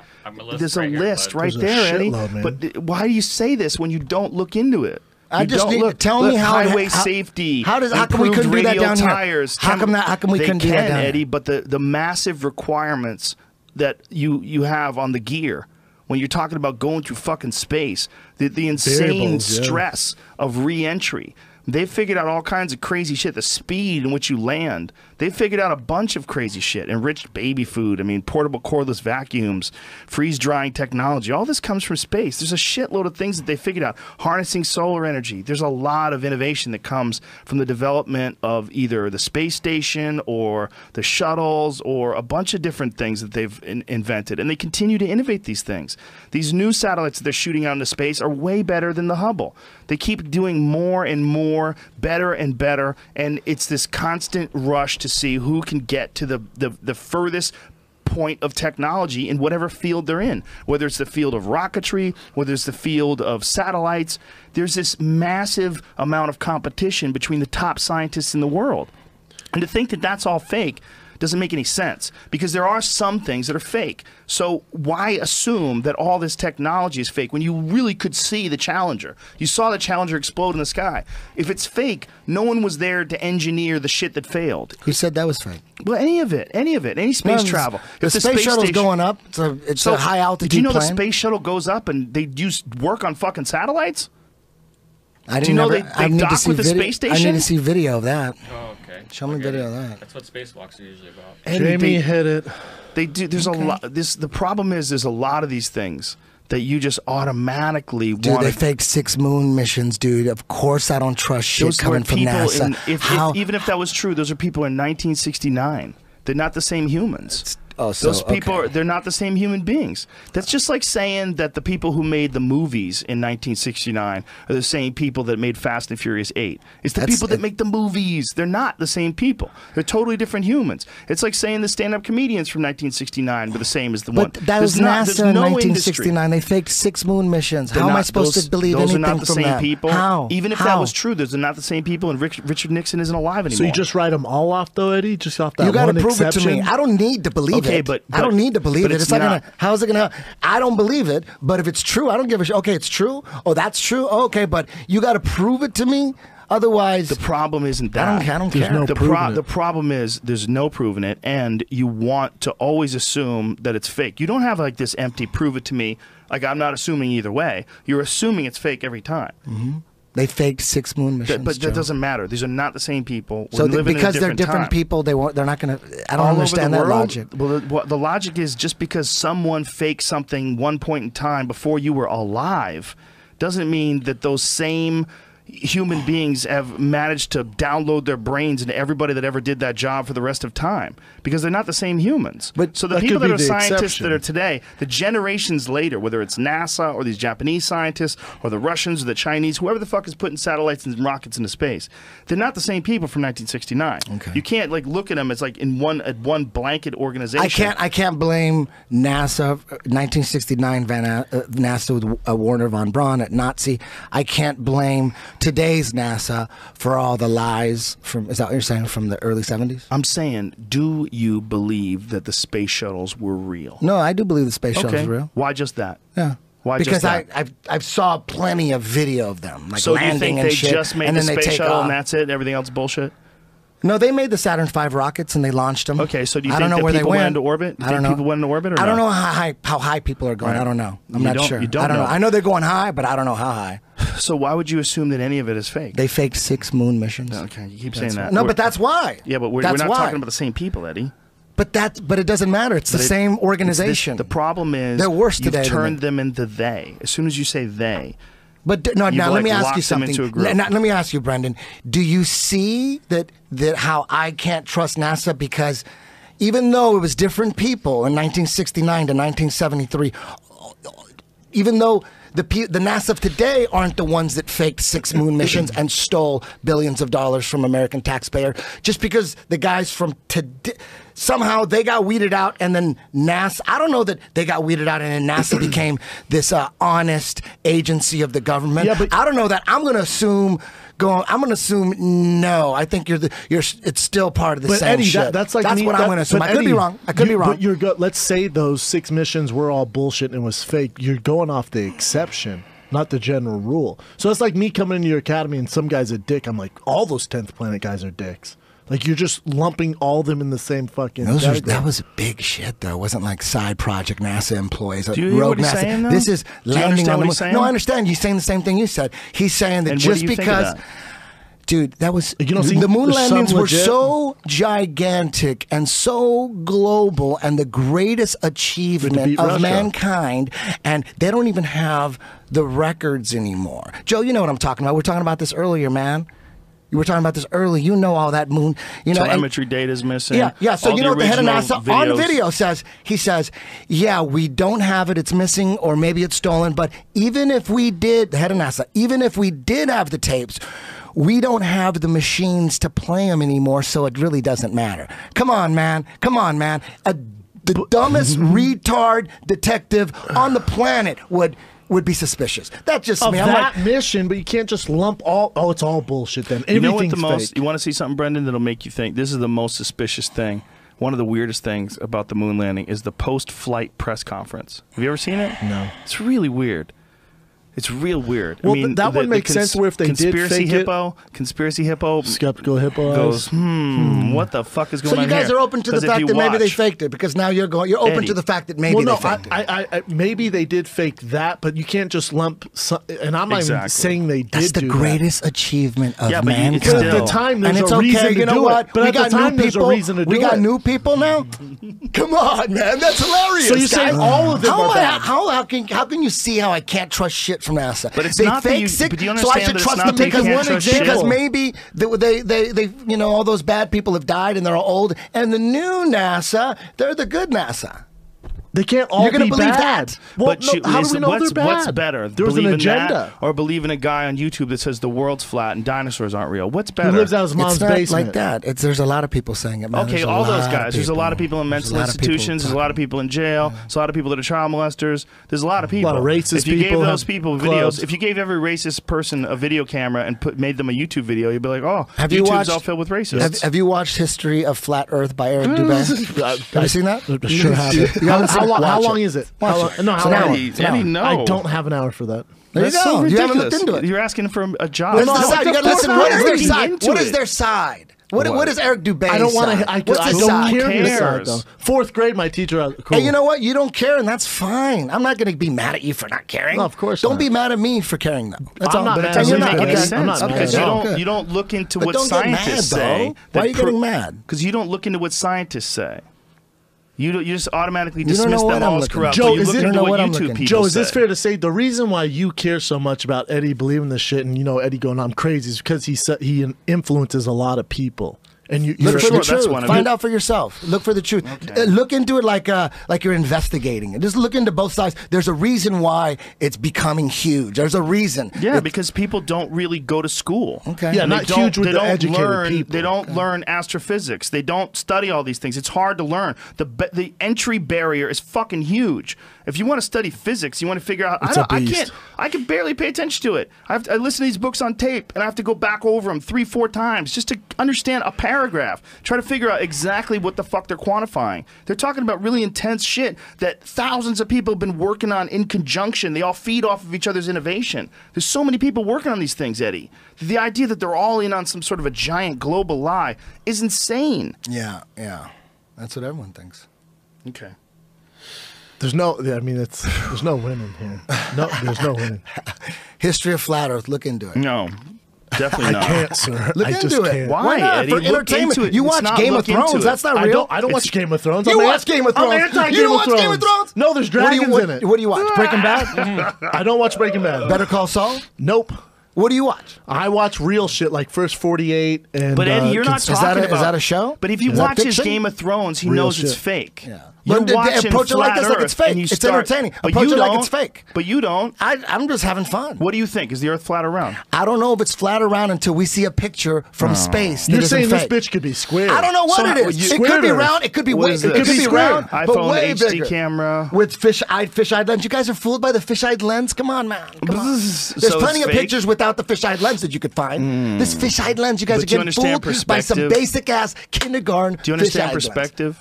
There's a list right there, Eddie. But why do you say this when you don't look into it? I just need tell me how highway safety. How come we couldn't do that down tires, here? How come we couldn't do that down here? Eddie, but the massive requirements that you have on the gear when you're talking about going through fucking space, the insane stress of re-entry. They've figured out all kinds of crazy shit. The speed in which you land. They've figured out a bunch of crazy shit. Enriched baby food. I mean, portable cordless vacuums. Freeze-drying technology. All this comes from space. There's a shitload of things that they figured out. Harnessing solar energy. There's a lot of innovation that comes from the development of either the space station or the shuttles or a bunch of different things that they've invented. And they continue to innovate these things. These new satellites that they're shooting out into space are way better than the Hubble. They keep doing more and more, better and better, and it's this constant rush to see who can get to the furthest point of technology in whatever field they're in. Whether it's the field of rocketry, whether it's the field of satellites, there's this massive amount of competition between the top scientists in the world. And to think that that's all fake, doesn't make any sense because there are some things that are fake. So why assume that all this technology is fake when you really could see the Challenger? You saw the Challenger explode in the sky. If it's fake, no one was there to engineer the shit that failed. Who said that was fake? Well, any of it, any space travel. The space shuttle's going up. It's a high altitude Did you know plane. the space shuttle goes up and they use work on fucking satellites? I Do you know didn't they dock with the space station? I need to see video of that. Oh, okay. Show me video of that. That's what spacewalks are usually about. Jamie hit it. They do. There's a lot. The problem is there's a lot of these things that you just automatically want. Dude, they faked 6 moon missions, dude. Of course, I don't trust shit Those coming were from people NASA. even if that was true, those are people in 1969. They're not the same humans. Those people they're not the same human beings. That's just like saying that the people who made the movies in 1969 are the same people that made Fast and Furious 8. It's the people that make the movies. They're not the same people. They're totally different humans. It's like saying the stand-up comedians from 1969 were the same as the one. But that was NASA in 1969. They faked 6 moon missions. How am I supposed to believe anything from that? Those are not the same people. How? Even if that was true, those are not the same people, and Richard Nixon isn't alive anymore. So you just write them all off, though, Eddie? Just off that You got to one prove exception? it to me. I don't need to believe it. But I don't need to believe it. it's It's not not. gonna. How's it gonna? I don't believe it. But if it's true, I don't give a shit. Okay, it's true. Oh, that's true. Okay, but you got to prove it to me. Otherwise, the problem isn't that. I don't care. The problem is there's no proving it, and you want to always assume that it's fake. You don't have like this empty prove it to me. Like I'm not assuming either way. You're assuming it's fake every time. Mm-hmm. They faked 6 moon missions. But that doesn't matter. These are not the same people. So because they're different different time. people, they're not going to. I don't All understand over the that world, logic. Well, the logic is just because someone faked something one point in time before you were alive, doesn't mean that those same human beings have managed to download their brains into everybody that ever did that job for the rest of time, because they're not the same humans. But so the that people could that be are the scientists exception. that are today, the generations later, whether it's NASA or these Japanese scientists or the Russians or the Chinese, whoever the fuck is putting satellites and rockets into space, they're not the same people from 1969. Okay. You can't like look at them as like in one blanket organization. I can't blame NASA. 1969, NASA with Warner von Braun at Nazi. I can't blame today's NASA for all the lies from. Is that what you're saying, from the early 70s? I'm saying, do you believe that the space shuttles were real? No, I do believe the space shuttles are real. Why just that? Yeah. Why because just that? I've saw plenty of video of them, like So do you landing think and they shit, just made and the then they space take shuttle off. and that's it? Everything else bullshit? No, they made the Saturn V rockets and they launched them. Okay, so do you I think don't know that where people they went into orbit? Do you I don't think know. people went into orbit or I don't no? know how high people are going. Right. I don't know. I'm You not don't- sure. you don't I don't know. know. I know they're going high, but I don't know how high. So why would you assume that any of it is fake? They faked 6 moon missions. Okay, you keep saying that. No, but that's why. Yeah, but we're That's not why. talking about the same people, Eddie. But it doesn't matter. It's the same organization. The problem is They're worse you've today than turned them into they. As soon as you say they. But no, You've, now let me like, ask you locked them something. into a group. Let me ask you, Brendan. Do you see that how I can't trust NASA because even though it was different people in 1969 to 1973, even though the NASA of today aren't the ones that faked 6 moon missions and stole billions of dollars from American taxpayer, just because the guys from today somehow they got weeded out, and then NASA, I don't know that they got weeded out and then NASA became this honest agency of the government. Yeah, but I don't know that. I'm going to assume no. I think it's still part of the But same Eddie, shit. that's like that's me, what I'm going to assume. but I could be Eddie, wrong. I could be wrong. But let's say those 6 missions were all bullshit and was fake. You're going off the exception, not the general rule. So it's like me coming into your academy and some guy's a dick. I'm like, all those 10th Planet guys are dicks. Like, you're just lumping all of them in the same fucking category. That was big shit, though. It wasn't like side project NASA employees. Do you hear what he's saying, though? This is Do you landing understand on the what moon. he's saying? No, I understand. He's saying the same thing you said. He's saying that And what just do you think of because... that? Dude, that was You don't think the moon the sun landings were legit? so gigantic and so global and the greatest achievement beat of Russia. mankind, and they don't even have the records anymore. Joe, you know what I'm talking about. We were talking about this earlier, man. You were talking about this earlier. You know all that moon. You know, and- Telemetry data is missing. yeah. So All you know what the head of original NASA on videos. video says? He says, "Yeah, we don't have it. It's missing, or maybe it's stolen. But even if we did, the head of NASA, even if we did have the tapes." We don't have the machines to play them anymore, so it really doesn't matter. Come on, man. The dumbest retard detective on the planet would be suspicious. That's just Of me. I'm that like, mission, but you can't just lump all... Oh, it's all bullshit then. You know what Everything's the most? fake. You want to see something, Brendan, that'll make you think this is the most suspicious thing? one of the weirdest things about the moon landing is the post-flight press conference. Have you ever seen it? No. It's really weird. It's real weird. Well, I mean, that one makes sense where if they did fake Conspiracy Hippo Skeptical Hippo goes, what the fuck is going So on you guys here? are open to the 'Cause if fact you that maybe they watch- faked it because now you're open Eddie. to the fact that maybe Well, no, they faked it. I maybe they did fake that, but you can't just lump. And I'm not even Exactly. saying they did. That's the do greatest achievement of Yeah, but you- mankind. it's That. But at still- the time, there's and it's a reason okay. to You know do what? it. But we at the got time, new there's people. a reason to do we got it. new people now. Come on, man, that's hilarious. So you're saying guys. all of them how are bad? How can you see how I can't trust shit from NASA? But it's they not that fake you- sick, but do you so I understand should that it's trust not them that you because can't one trust because shit? maybe they you know all those bad people have died and they're all old, and the new NASA they're the good NASA. They can't all You're gonna be believe bad. that? Well, But no, how do we know what's, they're bad? what's better? There was an Believe in agenda. that or believe in a guy on YouTube that says the world's flat and dinosaurs aren't real? What's better? Who lives out of his mom's It's not basement? like that. There's a lot of people saying it, man. Okay, There's a all those lot of guys. There's a lot of people in There's mental a lot of people institutions. There's a lot of people in jail. There's a lot of people that are child molesters. There's a lot of people. lot of racist if you people gave those have people clubs. videos, if you gave every racist person a video camera and made them a YouTube video, you'd be like, oh, Have you YouTube's watched- all filled with racists. Have you watched History of Flat Earth by Eric Dubé? Have you seen that? Sure have it. You haven't seen it? How Watch long it. is it? Watch How long? it. No, It's how an long? hour. Eddie, It's an Eddie, hour. no. I don't have an hour for that. There you That's so go. You haven't looked ridiculous. into it. You're asking for a job. What's no, the side? You got to Of listen. course What is not. their Looking side? into What is it. their side? What is Eric Dubé's I don't want side? to. I What's his don't side? care Who his side cares? though. Fourth grade, my teacher. Cool. Hey, you know what? You don't care, and that's fine. I'm not going to be mad at you for not caring. No, of course Don't not. be mad at me for caring, though. That's I'm all. not But mad it's- at and you you're for not. caring. Okay. I'm not mad because at you you. don't Okay. you don't look into But what don't get mad, scientists though. say. Why are you getting mad? Because you don't look into what scientists say. You just automatically You don't dismiss know what them I'm all as looking corrupt. at. but Joe, you is look it- into You know what what I'm YouTube looking at. people Joe, is this say. fair to say the reason why you care so much about Eddie believing this shit and Eddie going I'm crazy is because he influences a lot of people and Look you're for sure the that's truth. one of Find it. out for yourself. Look for the truth. Look into it like you're investigating it. Just look into both sides. There's a reason why it's becoming huge. There's a reason. Yeah, because people don't really go to school. Okay. Yeah, And not they don't- huge with they the don't educated learn, people. They don't learn astrophysics. They don't study all these things. It's hard to learn. The entry barrier is fucking huge. If you want to study physics, you want to figure out. It's a beast. can't. I can barely pay attention to it. I listen to these books on tape, and I have to go back over them 3-4 times just to understand a paragraph. Try to figure out exactly what the fuck they're quantifying. They're talking about really intense shit that thousands of people have been working on in conjunction. They all feed off of each other's innovation. There's so many people working on these things, Eddie. The idea that they're all in on some sort of a giant global lie is insane. Yeah. That's what everyone thinks. Okay. there's no there's no winning here. No, there's no winning. History of Flat Earth. Look into it. No. Definitely I not. can't, sir. Look I into just it. can't. Why, not? Eddie? For Look entertainment. into it. You It's watch not Game of look into Thrones. it. That's not I real. don't watch Game of Thrones. You I'm watch Game of Thrones. I'm anti You Game don't of watch Thrones. Game of Thrones? No, there's dragons in it. What do you watch? Breaking Bad? I don't watch Breaking Bad. Better Call Saul? Nope. What do you watch? I watch real shit like First 48 and. But Eddie, you're not Is that talking a- about. is that a show? But if you Is that watch his fiction? Game of Thrones, he Real knows it's shit. fake. Yeah. You're But they watching approach it like Flat this, like it's Earth, fake. and you It's start- entertaining. But Approach you it like don't. it's fake. But you don't. I'm just having fun. What do you think? Is the Earth flat or round? I don't know if it's flat around until we see a picture from space. That You're isn't saying fake. this bitch could be square. I don't know what So it how- is. you- It could be Square. round. It could be What way. is It could this? be Square. round, but iPhone way HD bigger. camera. With fisheye lens. You guys are fooled by the fisheye lens. Come on, man. Come on. So There's it's plenty of fake? pictures without the fisheye lens that you could find. This fisheye lens, you guys But are do you getting understand fooled by some perspective? basic ass kindergarten. Do you understand fisheye lens. perspective?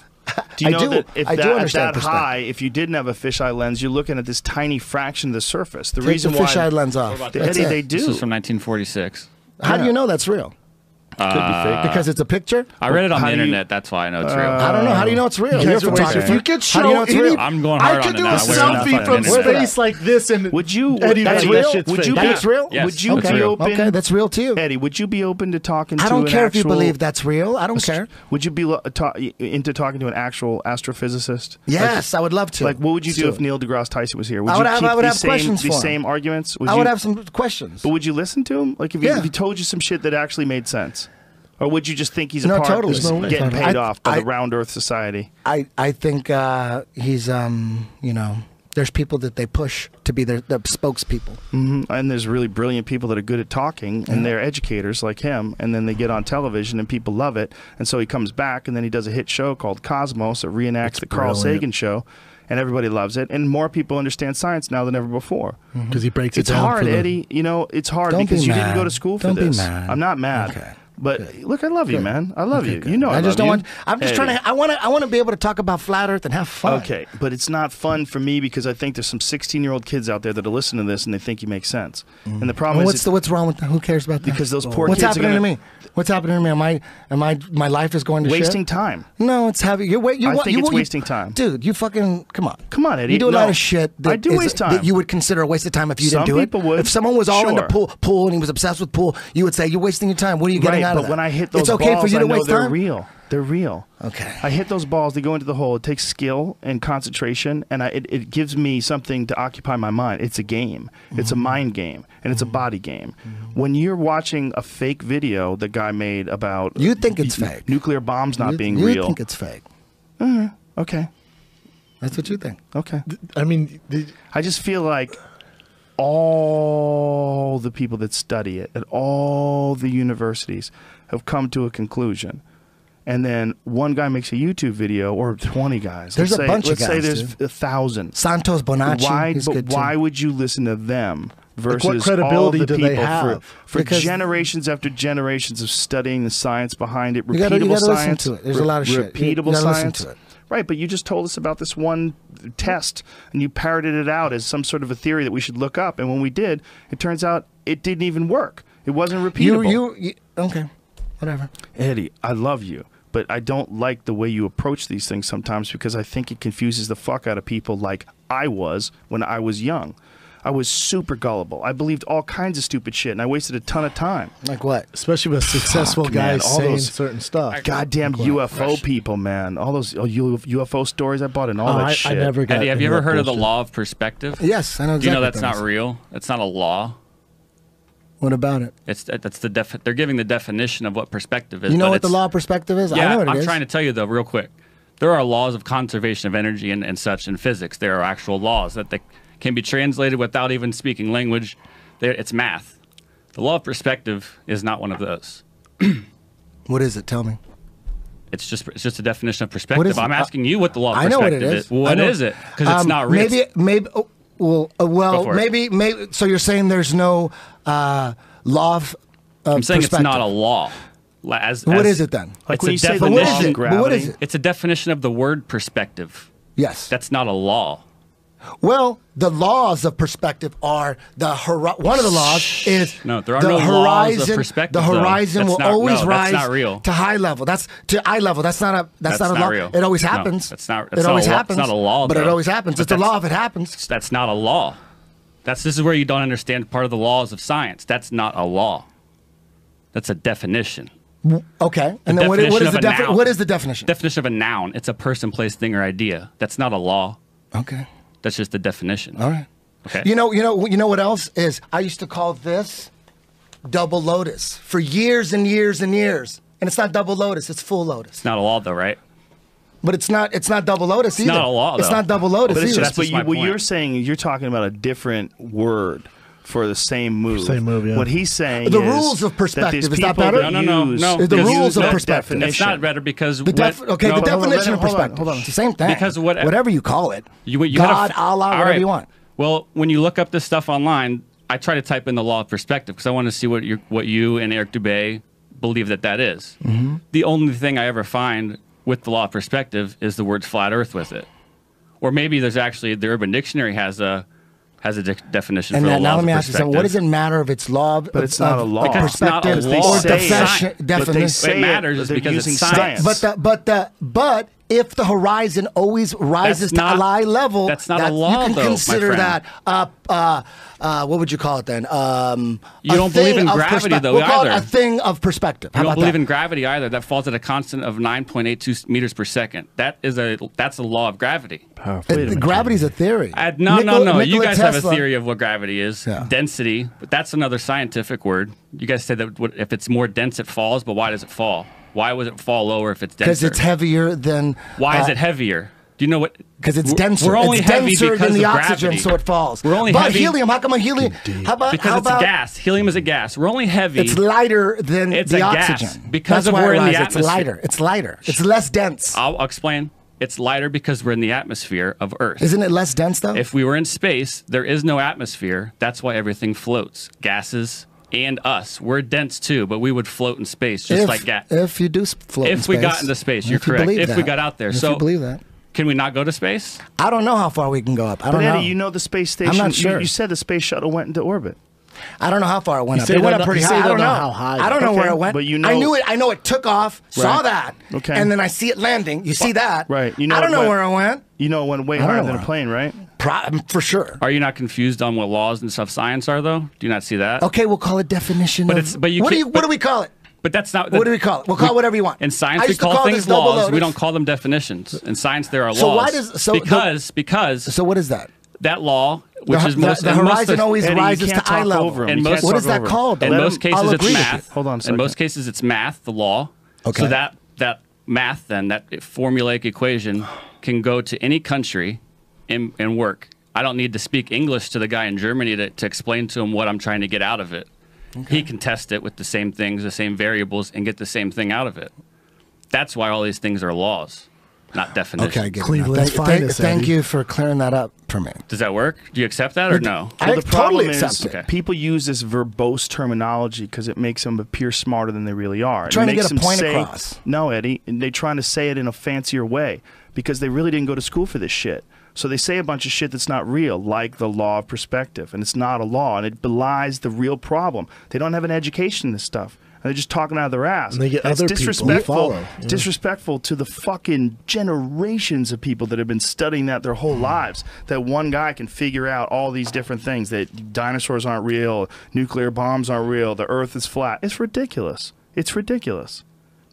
Do you I know do. that if I do that, at understand that perspective. high, if you didn't have a fisheye lens, you're looking at this tiny fraction of the surface. The Take reason the why fisheye lens off. about That's Eddie, it. they This do. was from 1946. How do you know that's real? Could be fake. Because it's a picture? I read it on How the do you- internet. That's why I know it's real. I don't know. How do you know it's real? You You're a guys are wasting- photographer. If you could How do you know show it's real? any, I'm going I hard could on do it a now. I wear it enough selfie on from the internet. space like this, and Would you? Eddie, that's Eddie, real. Shit's would fake. you be? That's real? Yes, Would you that's be real. open? Okay, that's real to you. Eddie, would you be open to talking to I don't an care if you actual- believe that's real. I don't care. Would you be into talking to an actual astrophysicist? Yes, I would love to. Like, what would you do Let's if Neil deGrasse Tyson was here? Would I you would have- keep I would these have same, questions these for him. same arguments? I would have some questions. But would you listen to him? Like, if he told you some shit that actually made sense? Or would you just think he's a No, part totally. who's There's no way. getting Totally. paid I- off by the I- round Earth society? I think he's there's people that they push to be their spokespeople. And there's really brilliant people that are good at talking, and they're educators like him, and then they get on television and people love it. And so he comes back, and then he does a hit show called Cosmos that reenacts the Carl brilliant. Sagan show, and everybody loves it. And more people understand science now than ever before. because he breaks it It's down hard, for them. Eddie. You know, it's hard Don't because be you didn't mad. go to school for Don't be this. mad. I'm not mad. Okay. But look, I love you, man. I love you. Good. You know, I just love don't you. want. I'm just trying to. I want to be able to talk about flat Earth and have fun. Okay, but it's not fun for me because I think there's some 16-year-old kids out there that are listening to this and they think you make sense. And the problem is, what's wrong with that? Who cares about that? because those poor What's kids happening are to me? What's happening to me? My life is going to wasting shit? time. No, it's having. I think it's wasting time. dude. You fucking come on. Come on, Eddie. You do a No. lot of shit. I do waste time. That you would consider a waste of time if you Some didn't do it. people would. If someone was all into Sure. pool and he was obsessed with pool, you would say you're wasting your time. What are you getting Right, out of but that? when I hit those it's okay balls, for you I to know waste they're time. real. They're real. Okay. I hit those balls. They go into the hole. It takes skill and concentration, and it gives me something to occupy my mind. It's a game. It's a mind game, and it's a body game. When you're watching a fake video the guy made about You think it's fake. nuclear bombs not being you real. think it's fake. Okay. That's what you think. Okay. I mean, I just feel like all the people that study it at all the universities have come to a conclusion. And then one guy makes a YouTube video, or 20 guys. There's a bunch of let's say guys, there's dude. 1,000. Santos Bonacci. Why? he's But good too. why would you listen to them versus what credibility all the do people they have? for Because- generations after generations of studying the science behind it, You gotta repeatable listen science, to it. There's a lot of shit. You repeatable gotta listen science. to it. Right, but you just told us about this one test, and you parroted it out as some sort of a theory that we should look up. And when we did, it turns out it didn't even work. It wasn't repeatable. You okay? Whatever. Eddie, I love you, but I don't like the way you approach these things sometimes because I think it confuses the fuck out of people like I was when I was young. I was super gullible. I believed all kinds of stupid shit, and I wasted a ton of time. Like what? especially with successful Fuck, man, guys all saying those- certain stuff. Goddamn UFO people, man. All those UFO stories I bought and all that I shit. never got Eddie, have you into ever that heard of the bullshit. law of perspective? Yes, I know exactly. Do you know what that's that not is. real? It's not a law. What about it? That's they're giving the definition of what perspective is. You know but what the it's- law of perspective is? Yeah, I know what it I'm is. trying to tell you though, real quick. There are laws of conservation of energy and such in physics. There are actual laws that they can be translated without even speaking language. It's math. The law of perspective is not one of those. What is it? Tell me. It's just a definition of perspective. is it? I'm asking you what the law of I know perspective what it is. What I know- is it? Because it's not real. Maybe. Well, Go for it. maybe. So you're saying there's no law of I'm saying it's not a perspective. law. What is it then? Like It's when a you say the But what law is of it? But what is gravity. it? It's a definition of the word perspective. Yes. That's not a law. Well, the laws of perspective are one of the laws is No, there are the no horizon. laws of perspective, The though. horizon That's will not- always no, rise that's not real. to high level. That's to eye level. That's not That's a not law. real. It always No, happens. that's not- It that's not always a law. happens. It's not a law, but it though. always happens. But It's a that's- law if it happens. That's not a law. This is where you don't understand part of the laws of science. That's not a law. That's a definition. Okay. And then what definition is the of a noun. what is the definition? Definition of a noun. It's a person, place, thing, or idea. That's not a law. Okay. That's just the definition. All right. Okay. You know what else is? I used to call this double lotus for years and years and years. And it's not double lotus, it's full lotus. It's not a law, though, right? But it's not double lotus either. not a law, It's though. not double lotus But it's either. just, That's just my what point. you're saying, you're talking about a different word for the same move. Same move, yeah. What he's saying The is rules of perspective, that is that there's people better? No. use- The that rules use of that perspective. It's definition. not better because the definition of hold on, perspective. hold on. It's the same thing. Because whatever you call it. You God, gotta, Allah, all whatever right. you want. Well, when you look up this stuff online, I try to type in the law of perspective because I want to see what you and Eric Dubé believe that is. Mm-hmm. The only thing I ever find with the law of perspective is the words flat Earth with it, or maybe there's actually the Urban Dictionary has a definition And for the law now let of me ask you something. What does perspective. it matter if it's law of, But it's not a law. of Because it's not a perspective law. or They say definition? They say It matters but they're because it's using science. But if the horizon always rises to not- a high level, that's not a law, you can though, my consider friend. that. What would you call it then? You don't believe in gravity, though, We'll call it either. a thing of perspective. How You don't about believe that? in gravity either. That falls at a constant of 9.82 meters per second. That's a law of gravity. Gravity's a theory. No. You Nikola guys have a Tesla- theory of what gravity is. Yeah. Density, but that's another scientific word. You guys say that if it's more dense, it falls. But why does it fall? Why would it fall lower if it's denser? Because it's heavier than. Why is it heavier? Do you know what? Because it's denser. We're only it's heavy denser because than the of oxygen, gravity. so it falls. We're only but heavy helium, how come a helium? because it's a gas. Helium is a gas. We're only heavy. It's lighter than It's the a gas, oxygen. because That's of why we're it in the rises. atmosphere. It's lighter. It's lighter. It's less dense. I'll explain. It's lighter because we're in the atmosphere of Earth. Isn't it less dense though? If we were in space, there is no atmosphere. That's why everything floats. Gases, and us. We're dense too, but we would float in space just like gas. If you do float in If space. we got into space, you're correct. If we got out there. If So you believe that. can we not go to space? I don't know how far we can go up. I But don't know. Eddie, you know the space station. I'm not sure. You said the space shuttle went into orbit. I don't know how far it went up. say It went don't up know- pretty you say high. I don't don't know know how high. I don't know Okay, where it went. but you know- I knew it. I know it took off. Saw Right. that. Okay. And then I see it landing. You see that. Right. You know I don't it know went- where it went. You know it went way don't higher know than a where. plane, right? For sure. Are you not confused on what laws and stuff science are though? Do you not see that? Okay, we'll call it definition. But of, it's- but you what do can't- you? What do we call it? But that's not. What do we call it? We'll call it whatever you want. In science, I we used to call call things this double laws. lotus. We don't call them definitions. In science, there are So laws. why does- so the- because So what is that? that law, which The, is most the in most horizon of- always Eddie, you rises can't to eye talk level. over him. And You most- can't What talk is that over him. called? In Let most him- cases, I'll it's agree with math. you. Hold on a In second. most cases, it's math, the law. Okay. So that math, then, that formulaic equation can go to any country and work. I don't need to speak English to the guy in Germany to explain to him what I'm trying to get out of it. He can test it with the same things, the same variables, and get the same thing out of it. That's why all these things are laws, not definitions. Okay, I get it. Cleveland's finest, Thank Eddie. you for clearing that up for me. Does that work? Do you accept that or no? I Well, the problem totally is accept it. people use this verbose terminology because it makes them appear smarter than they really are. Trying it to makes get a them point say, across. No, Eddie, they're trying to say it in a fancier way because they really didn't go to school for this shit. So they say a bunch of shit that's not real, like the law of perspective, and it's not a law, and it belies the real problem. They don't have an education in this stuff. And they're just talking out of their ass. And they get it's other people to disrespectful, follow. Yeah. disrespectful to the fucking generations of people that have been studying that their whole lives. That one guy can figure out all these different things, that dinosaurs aren't real, nuclear bombs aren't real, the earth is flat. It's ridiculous. It's ridiculous.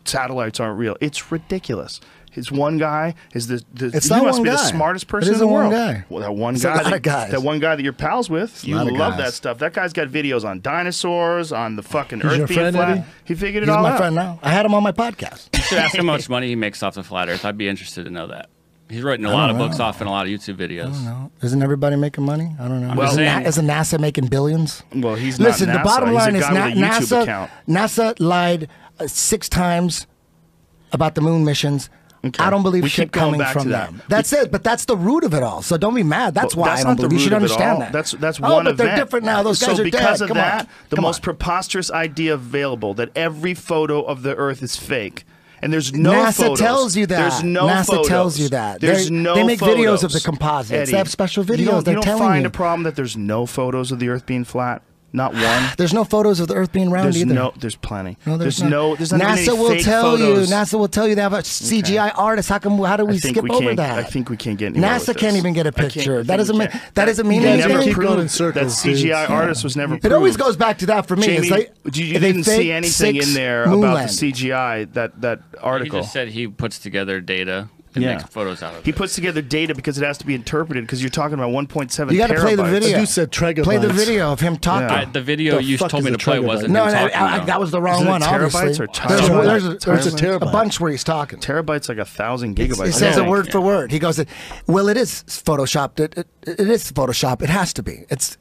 Satellites aren't real. It's ridiculous. His one guy is the It's he not must one be the guy. smartest It person in isn't the one world. guy. Well, that one It's a guy, lot of guys. that one guy that you're pals with, you lot of love guys. that stuff. That guy's got videos on dinosaurs, on the fucking He's your Earth being friend, flat. Eddie? He figured it He's all my out. friend now. I had him on my podcast. You should ask him how much money he makes off the flat Earth. I'd be interested to know that. He's written a lot of books off and a lot of YouTube videos. No, isn't everybody making money? I don't know. Well, isn't NASA making billions? Well, he's Listen, not the NASA. bottom He's a line is guy with a YouTube NASA. account. NASA lied 6 times about the moon missions. Okay. I don't believe We shit keep going coming back from to that. them. That's it. But that's the root of it all. So don't be mad. That's Well, why that's I don't not the believe. You should root of it all. understand that. That's oh, one but they're event. different now. Those guys so are because dead. of Come that, on. the Come most on. preposterous idea available, that every photo of the Earth is fake. And there's no NASA photos. tells you that. There's no NASA photos. tells you that. There's no they make photos. videos of the composites. Eddie, They have special videos. You don't, They're you don't telling find you. a problem that there's no photos of the Earth being flat? Not one? There's no photos of the Earth being round There's either. no. There's plenty. No, there's not NASA even any will fake tell photos. you. NASA will tell you they have a CGI artist. How do we I think skip we over can't- that? I think we can't get anywhere NASA with can't this. even get a I can't- picture. I That think doesn't we mean can't. that doesn't mean They guys anything. never keep proved going in circles, that CGI dudes. artist was never It proved. always goes back to that for me. Jamie, it's like you they didn't see faked anything 6 in there moon about landings. the CGI, that He article. just said he puts together data and Yeah. makes photos out of He it. puts together data because it has to be interpreted, because you're talking about 1.7 You got to play the terabytes. video. The dude said tregabytes. Play the video of him talking. Yeah. The video The you fuck told is me a to play tregabyte? wasn't No, him no, talking, though. that was the wrong Isn't it one. terabytes Obviously, or terabytes? There's a terabyte. a bunch where he's talking. Terabytes like 1,000 It gigabytes. says I it think. word for word. He goes, "Well, it is photoshopped. It is Photoshop. It has to be. It's."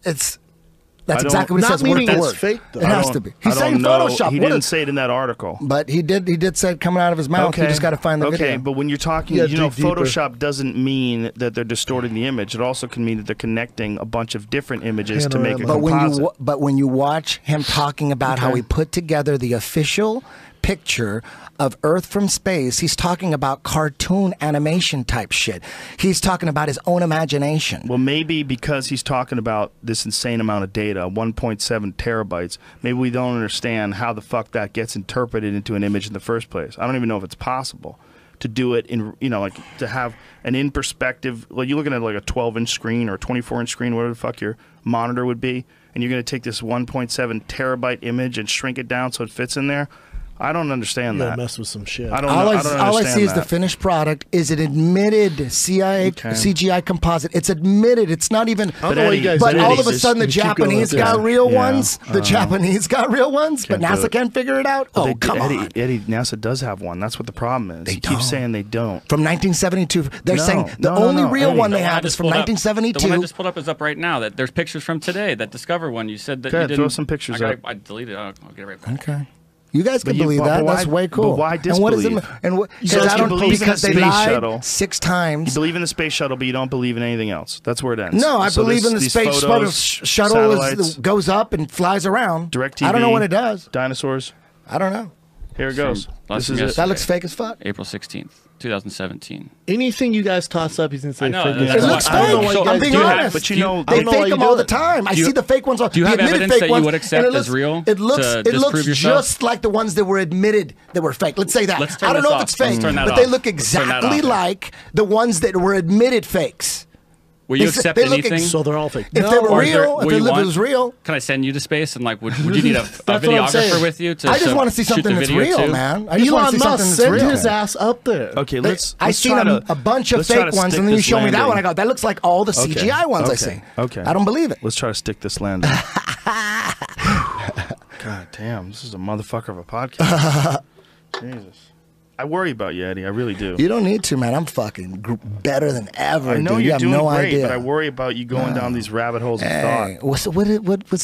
That's I don't- exactly what it Not says word meaning for it's word. fake, though. It I has don't- to be. I He's don't saying know. Photoshop. He What didn't a- say it in that article. But he did say it coming out of his mouth. You just got to find the okay, video. but when you're talking, Yeah, you know, dig deeper. Photoshop doesn't mean that they're distorting the image. It also can mean that they're connecting a bunch of different images to make a Panorama. composite. But when you watch him talking about how he put together the official picture of Earth from space, he's talking about cartoon animation type shit. He's talking about his own imagination. Well, maybe because he's talking about this insane amount of data, 1.7 terabytes, maybe we don't understand how the fuck that gets interpreted into an image in the first place. I don't even know if it's possible to do it in, you know, like to have an in perspective. Like you're looking at like a 12-inch screen or a 24-inch screen, whatever the fuck your monitor would be, and you're going to take this 1.7 terabyte image and shrink it down so it fits in there. I don't understand You gotta that. mess with some shit. I don't All know. I, I don't all I understand see is the that. finished product. Is it admitted CGI composite? It's admitted. It's not even. I don't know why you guys But do all this. of a sudden, the You keep going Japanese with this. got real Yeah. ones. The Japanese got real ones, but Can't do NASA it. can't figure it out. Oh, They- come on. Eddie, NASA does have one. That's what the problem is. They He don't. keeps saying they don't. From 1972, they're No, saying the no, only no, real Eddie. one they The one I have is just from pulled up- 1972. The one I just pulled up is up right now. That there's pictures from today. That Discover one you said that Go you ahead, didn't. throw some pictures up. I deleted it. I'll get it right back. Okay. You guys can believe that. That's way cool. But why disbelieve? And what is it? And what? Because they lied 6 times. You believe in the space shuttle, but you don't believe in anything else. That's where it ends. No, I believe in the space shuttle goes up and flies around. DirecTV. I don't know what it does. Dinosaurs. I don't know. Here it goes. This is it. That looks fake as fuck. April 16th, 2017. Anything you guys toss up, he's gonna say I know, fake. It looks fake. I'm being honest. But you know, they fake them all the time. I see the fake ones. Do you have evidence that you would accept as real? It looks just like the ones that were admitted that were fake. Let's say that. I don't know if it's fake, but they look exactly like the ones that were admitted fakes. Will you accept anything? So they're all fake. If they were real, if it was real. Can I send you to space and like, would you need a videographer with you? I just want to see something that's real, man. I just want to see something that's real. Send his ass up there. Okay, I seen a bunch of fake ones, and then you show me that one. I go, that looks like all the CGI ones I see. Okay, I don't believe it. Let's try to stick this landing. God damn, this is a motherfucker of a podcast. Jesus. I worry about you, Eddie. I really do. You don't need to, man. I'm fucking better than ever. I know dude. you're doing no great, idea. but I worry about you going down these rabbit holes of thought. What's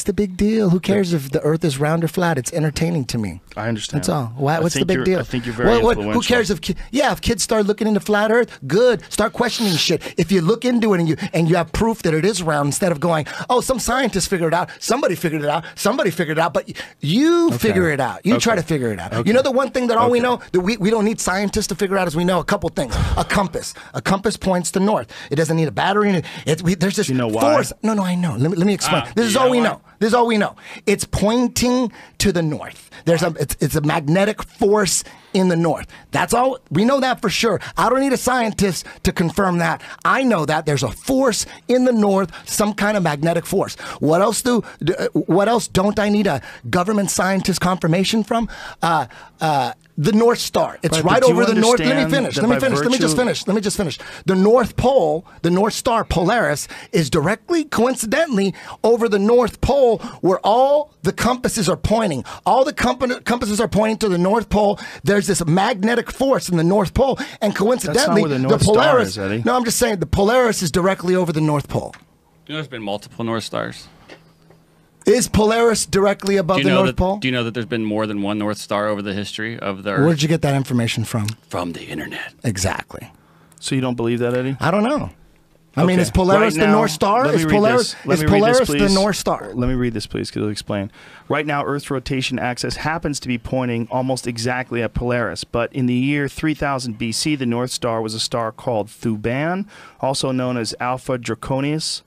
the big deal? Who cares if the Earth is round or flat? It's entertaining to me. I understand. That's all. What's the big deal? I think you're very influential. Who cares if kids start looking into flat Earth? Good. Start questioning shit. If you look into it and you have proof that it is round, instead of going, oh, some scientist figured it out, somebody figured it out, but you figure it out. You try to figure it out. Okay. You know the one thing that all we know that we don't need scientists to figure out is we know a couple things. A compass. A compass points to north. It doesn't need a battery. There's this force. No, I know. Let me explain. This is all we know. This is all we know. It's pointing to the north. It's a magnetic force in the north. That's all. We know that for sure. I don't need a scientist to confirm that. I know that there's a force in the north, some kind of magnetic force. What else don't I need a government scientist confirmation from? The North Star. It's right over the north. Let me finish. Let me just finish. The North Pole, the North Star, Polaris, is directly, coincidentally, over the North Pole where all the compasses are pointing. All the compasses are pointing to the North Pole. There's this magnetic force in the North Pole, and coincidentally, the Polaris. Star is, Eddie. No, I'm just saying the Polaris is directly over the North Pole. You know, there's been multiple North Stars. Is Polaris directly above the North Pole? Do you know that there's been more than one North Star over the history of the Earth? Where did you get that information from? From the internet. Exactly. So you don't believe that, Eddie? I don't know. I mean, is Polaris the North Star? Is Polaris the North Star? Let me read this, please, because it'll explain. Right now, Earth's rotation axis happens to be pointing almost exactly at Polaris, but in the year 3000 BC, the North Star was a star called Thuban, also known as Alpha Draconis.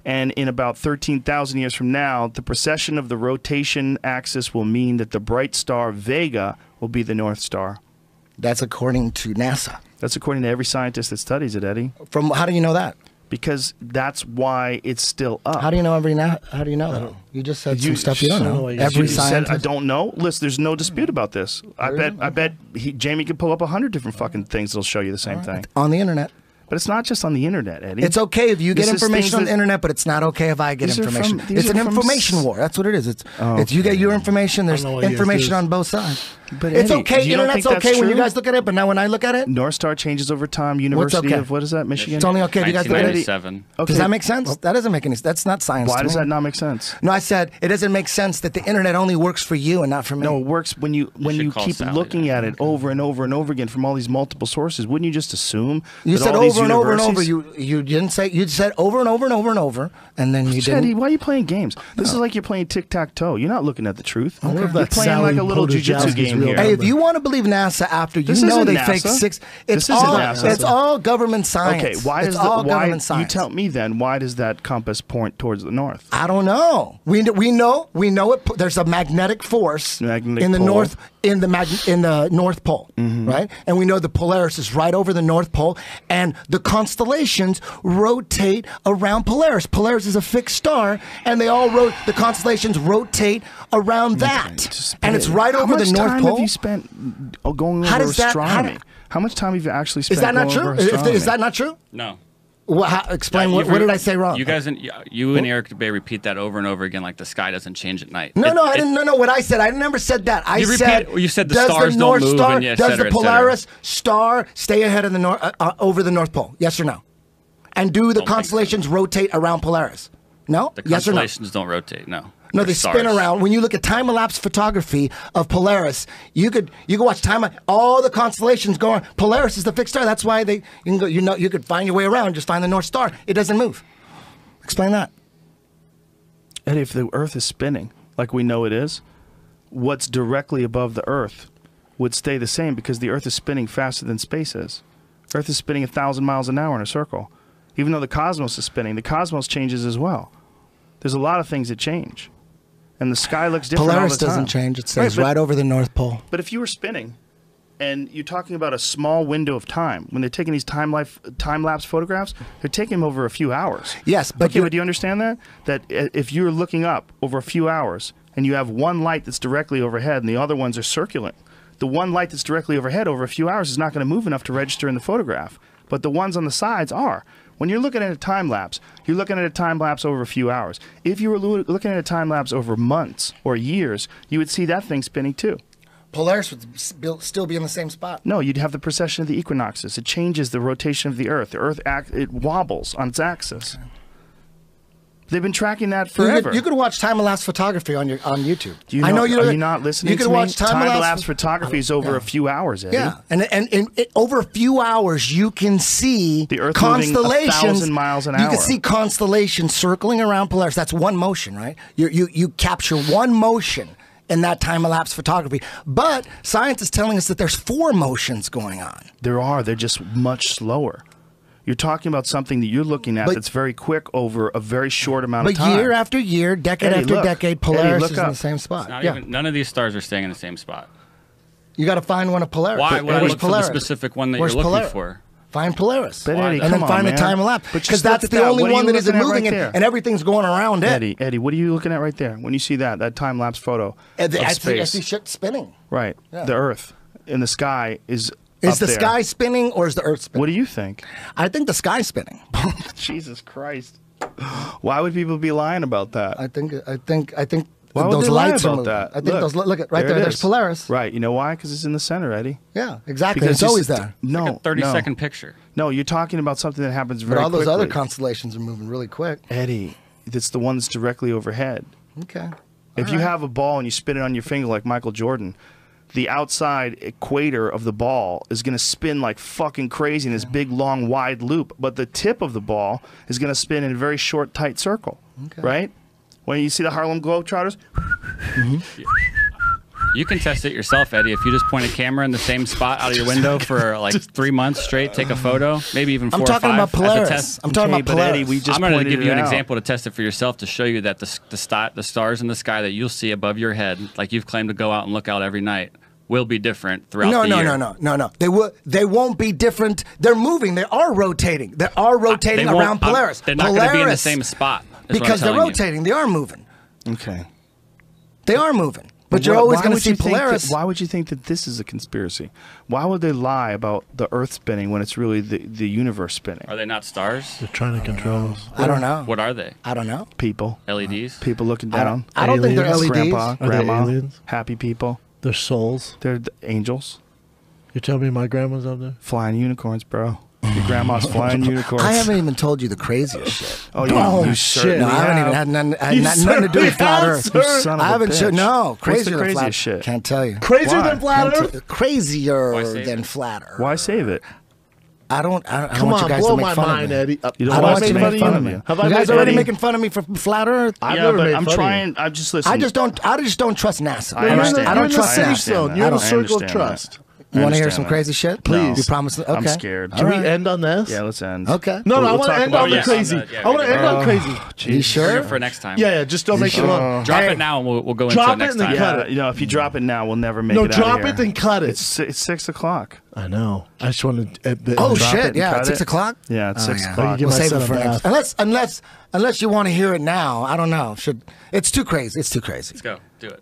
And in about 13,000 years from now, the precession of the rotation axis will mean that the bright star Vega will be the North Star. That's according to NASA. That's according to every scientist that studies it, Eddie. How do you know that? Because that's why it's still up. How do you know how do you know that? You just said some stuff you don't know. Every scientist. Said, I don't know. Listen, there's no dispute about this. I bet Jamie could pull up 100 different fucking things that'll show you the same thing. On the internet. But it's not just on the internet, Eddie. It's okay if you get information on the internet, but it's not okay if I get information. It's an information war. That's what it is. It's you get your information. There's information on both sides. But it's Eddie, okay. Internet's okay when you guys look at it, but now when I look at it, North Star changes over time. University of what is that? Michigan. It's only okay if you guys look at it. Okay. Does that make sense? That doesn't make any sense. That's not science. Why does that not make sense? No, I said it doesn't make sense that the internet only works for you and not for me. No, it works when you keep looking at it over and over and over again from all these multiple sources. Wouldn't you just assume? You said over and over and over. You didn't say. You said over and over and over and over, and then you didn't. Eddie, why are you playing games? This is like you're playing tic-tac-toe. You're not looking at the truth. Okay. You're playing like a little jiu-jitsu game here. Hey, if you want to believe NASA after you know they faked 6, it's all government science. Okay, why is government science? You tell me then. Why does that compass point towards the north? I don't know. We know it. There's a magnetic force in the north in the North Pole, right? And we know the Polaris is right over the North Pole, and the constellations rotate around Polaris. Polaris is a fixed star, and the constellations rotate around that, and it's right over the North Pole. How much time have you spent going over astronomy? How much time have you actually spent? Is that not true? Is that not true? No. Explain what did I say wrong? You guys, you and Eric Bay repeat that over and over again, like the sky doesn't change at night. No, I didn't know what I said. I never said that. You said the stars don't move, and does the Polaris star stay ahead of the north over the North Pole? Yes or no? And do the constellations rotate around Polaris? No. The yes or no? constellations don't rotate. No. No, they spin stars. around. When you look at time-lapse photography of Polaris, you could watch all the constellations going. Polaris is the fixed star. That's why you can go. You could find your way around. Just find the North Star. It doesn't move. Explain that. Eddie, if the Earth is spinning like we know it is, what's directly above the Earth would stay the same because the Earth is spinning faster than space is. Earth is spinning 1,000 miles an hour in a circle. Even though the cosmos is spinning, the cosmos changes as well. There's a lot of things that change. And the sky looks different Polaris all the time. doesn't change. It stays right over the North Pole. But if you were spinning, and you're talking about a small window of time, when they're taking these time-lapse photographs, they're taking them over a few hours. Yes, but but do you understand that? That if you're looking up over a few hours, and you have one light that's directly overhead, and the other ones are circulant, the one light that's directly overhead over a few hours is not going to move enough to register in the photograph. But the ones on the sides are. When you're looking at a time-lapse, you're looking at a time-lapse over a few hours. If you were looking at a time-lapse over months or years, you would see that thing spinning too. Polaris would still be in the same spot. No, you'd have the precession of the equinoxes. It changes the rotation of the Earth. The Earth it wobbles on its axis. They've been tracking that forever. You could watch time-lapse photography on YouTube. I know are you not listening you to could me? watch Time-lapse photography is over a few hours, Eddie. Yeah, and over a few hours, you can see the Earth constellations. moving 1,000 miles an hour. You can see constellations circling around Polaris. That's one motion, right? You capture one motion in that time-lapse photography. But science is telling us that there's 4 motions going on. There are. They're just much slower. You're talking about something that you're looking at that's very quick over a very short amount of time. But year after year, decade after decade, Polaris is in the same spot. None of these stars are staying in the same spot. You got to find one of Polaris. Why would I look for the specific one that you're looking for? Find Polaris. But Eddie, and then find the time-lapse. Because that's the only one that isn't moving and everything's going around it. Eddie, what are you looking at right there? When you see that time-lapse photo of space. I see shit spinning. Right. Yeah. The Earth in the sky is Is the sky spinning or is the Earth spinning? What do you think? I think the sky's spinning. Jesus Christ! Why would people be lying about that? I think why would those they lie lights about are moving. that? I think look at right there. There's Polaris. Right. You know why? Because it's in the center, Eddie. Yeah, exactly. Because it's always there. No, like a 30-second picture. No, you're talking about something that happens very quickly. But all those quickly. other constellations are moving really quick. Eddie, it's the one that's directly overhead. Okay. If you have a ball and you spin it on your finger like Michael Jordan, the outside equator of the ball is going to spin like fucking crazy in this big, long, wide loop. But the tip of the ball is going to spin in a very short, tight circle. Okay. Right? When you see the Harlem Globetrotters. You can test it yourself, Eddie. If you just point a camera in the same spot out of your window for like 3 months straight, take a photo, maybe even 4 or 5 I'm talking about Polaris. as a test. I'm talking about Polaris. Eddie, we just I'm going to give you an out. example to test it for yourself to show you that the stars in the sky that you'll see above your head, like you've claimed to go out and look out every night, will be different throughout the year. No. They won't be different. They're moving. They are rotating. They are rotating around Polaris. They're not going to be in the same spot. Because they're rotating. They are moving. Okay. They are moving. But you're always going to see Polaris. Why would you think that this is a conspiracy? Why would they lie about the Earth spinning when it's really the universe spinning? Are they not stars? They're trying to control us. I don't know. What are they? I don't know. People. LEDs? People looking down. I don't think they're LEDs. Grandpa, Are they grandma, aliens? happy people. They're souls. They're the angels. You're telling me my grandma's up there? Flying unicorns, bro. Your grandma's flying unicorns. I haven't even told you the craziest shit. Oh, you shit. No, I haven't even had nothing to do with flat Earth. You son of I a haven't. bitch. No, What's crazier the than flat. craziest shit? Can't tell you. Crazier Why? than flat Earth? Crazier than flat Earth. Why save it? I don't Come want on, you guys blow to make my fun mind, of me. Eddie. You don't I don't want want us you to to make make fun fun of of you. me. Have You I guys made already Eddie- making fun of me for flat Earth? I've Yeah, never but made I'm fun of you. trying. I just listen. I just don't trust NASA. I understand. I You're don't in the trust safe NASA. zone. You're in I the circle of understand trust. You want to hear understand some that. crazy shit? Please. You promise? Okay. I'm scared. Can we end on this? Yeah, let's end. Okay. No, I We'll want talk to end about on the it. crazy. Yeah, I want to end on crazy. You sure? For next time. Yeah, just don't make it long. Drop Hey. it now and we'll go into Drop it next it and then time. cut Yeah, it. you know, if you drop it now, we'll never make No, it out drop of here. it then cut it. It's 6 o'clock. I know. I just wanted to. Oh Drop it shit! and Yeah, cut it's 6 it. o'clock. Yeah, it's 6 I o'clock. can give We'll save my it for son a next. bath. Unless you want to hear it now. I don't know. It's too crazy. It's too crazy. Let's go. Do it.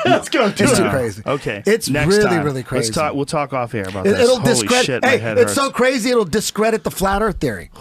Let's go. Do It's too it. crazy. Okay. It's next really, time. really crazy. Let's talk. We'll talk off air about It, this. will Holy discredit. shit, my Hey, head it's hurts. so crazy. It'll discredit the flat Earth theory.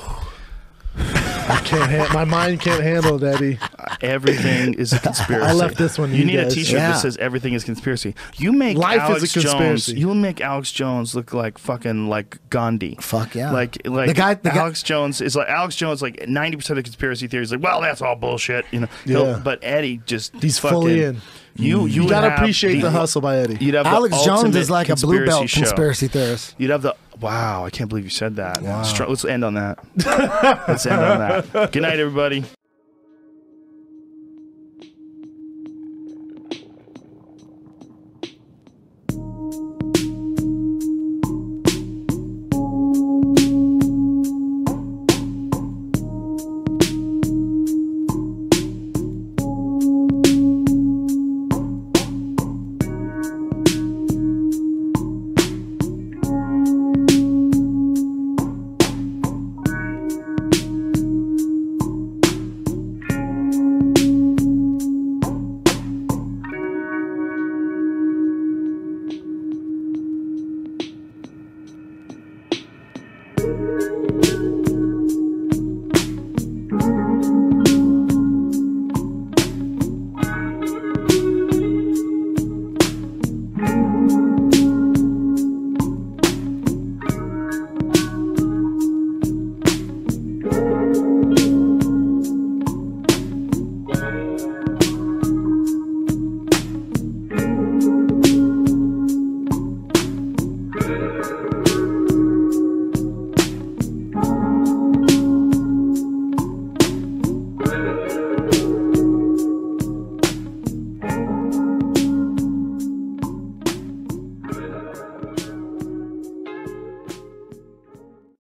My mind can't handle it, Eddie. everything is a conspiracy. I left this one. You need a guys. T-shirt that says everything is conspiracy. You make Life Alex is a conspiracy. Jones. You'll make Alex Jones look like fucking like Gandhi. Fuck yeah. Like The guy- Alex Jones is like 90% of conspiracy theories. Like, well, that's all bullshit. You know. Yeah. But Eddie just He's fucking, fully in. You gotta appreciate the hustle by Eddie. You'd have Alex the Jones ultimate is like a blue belt show. conspiracy theorist. You'd have the wow! I can't believe you said that. Let's end on that. Let's end on that. Good night, everybody.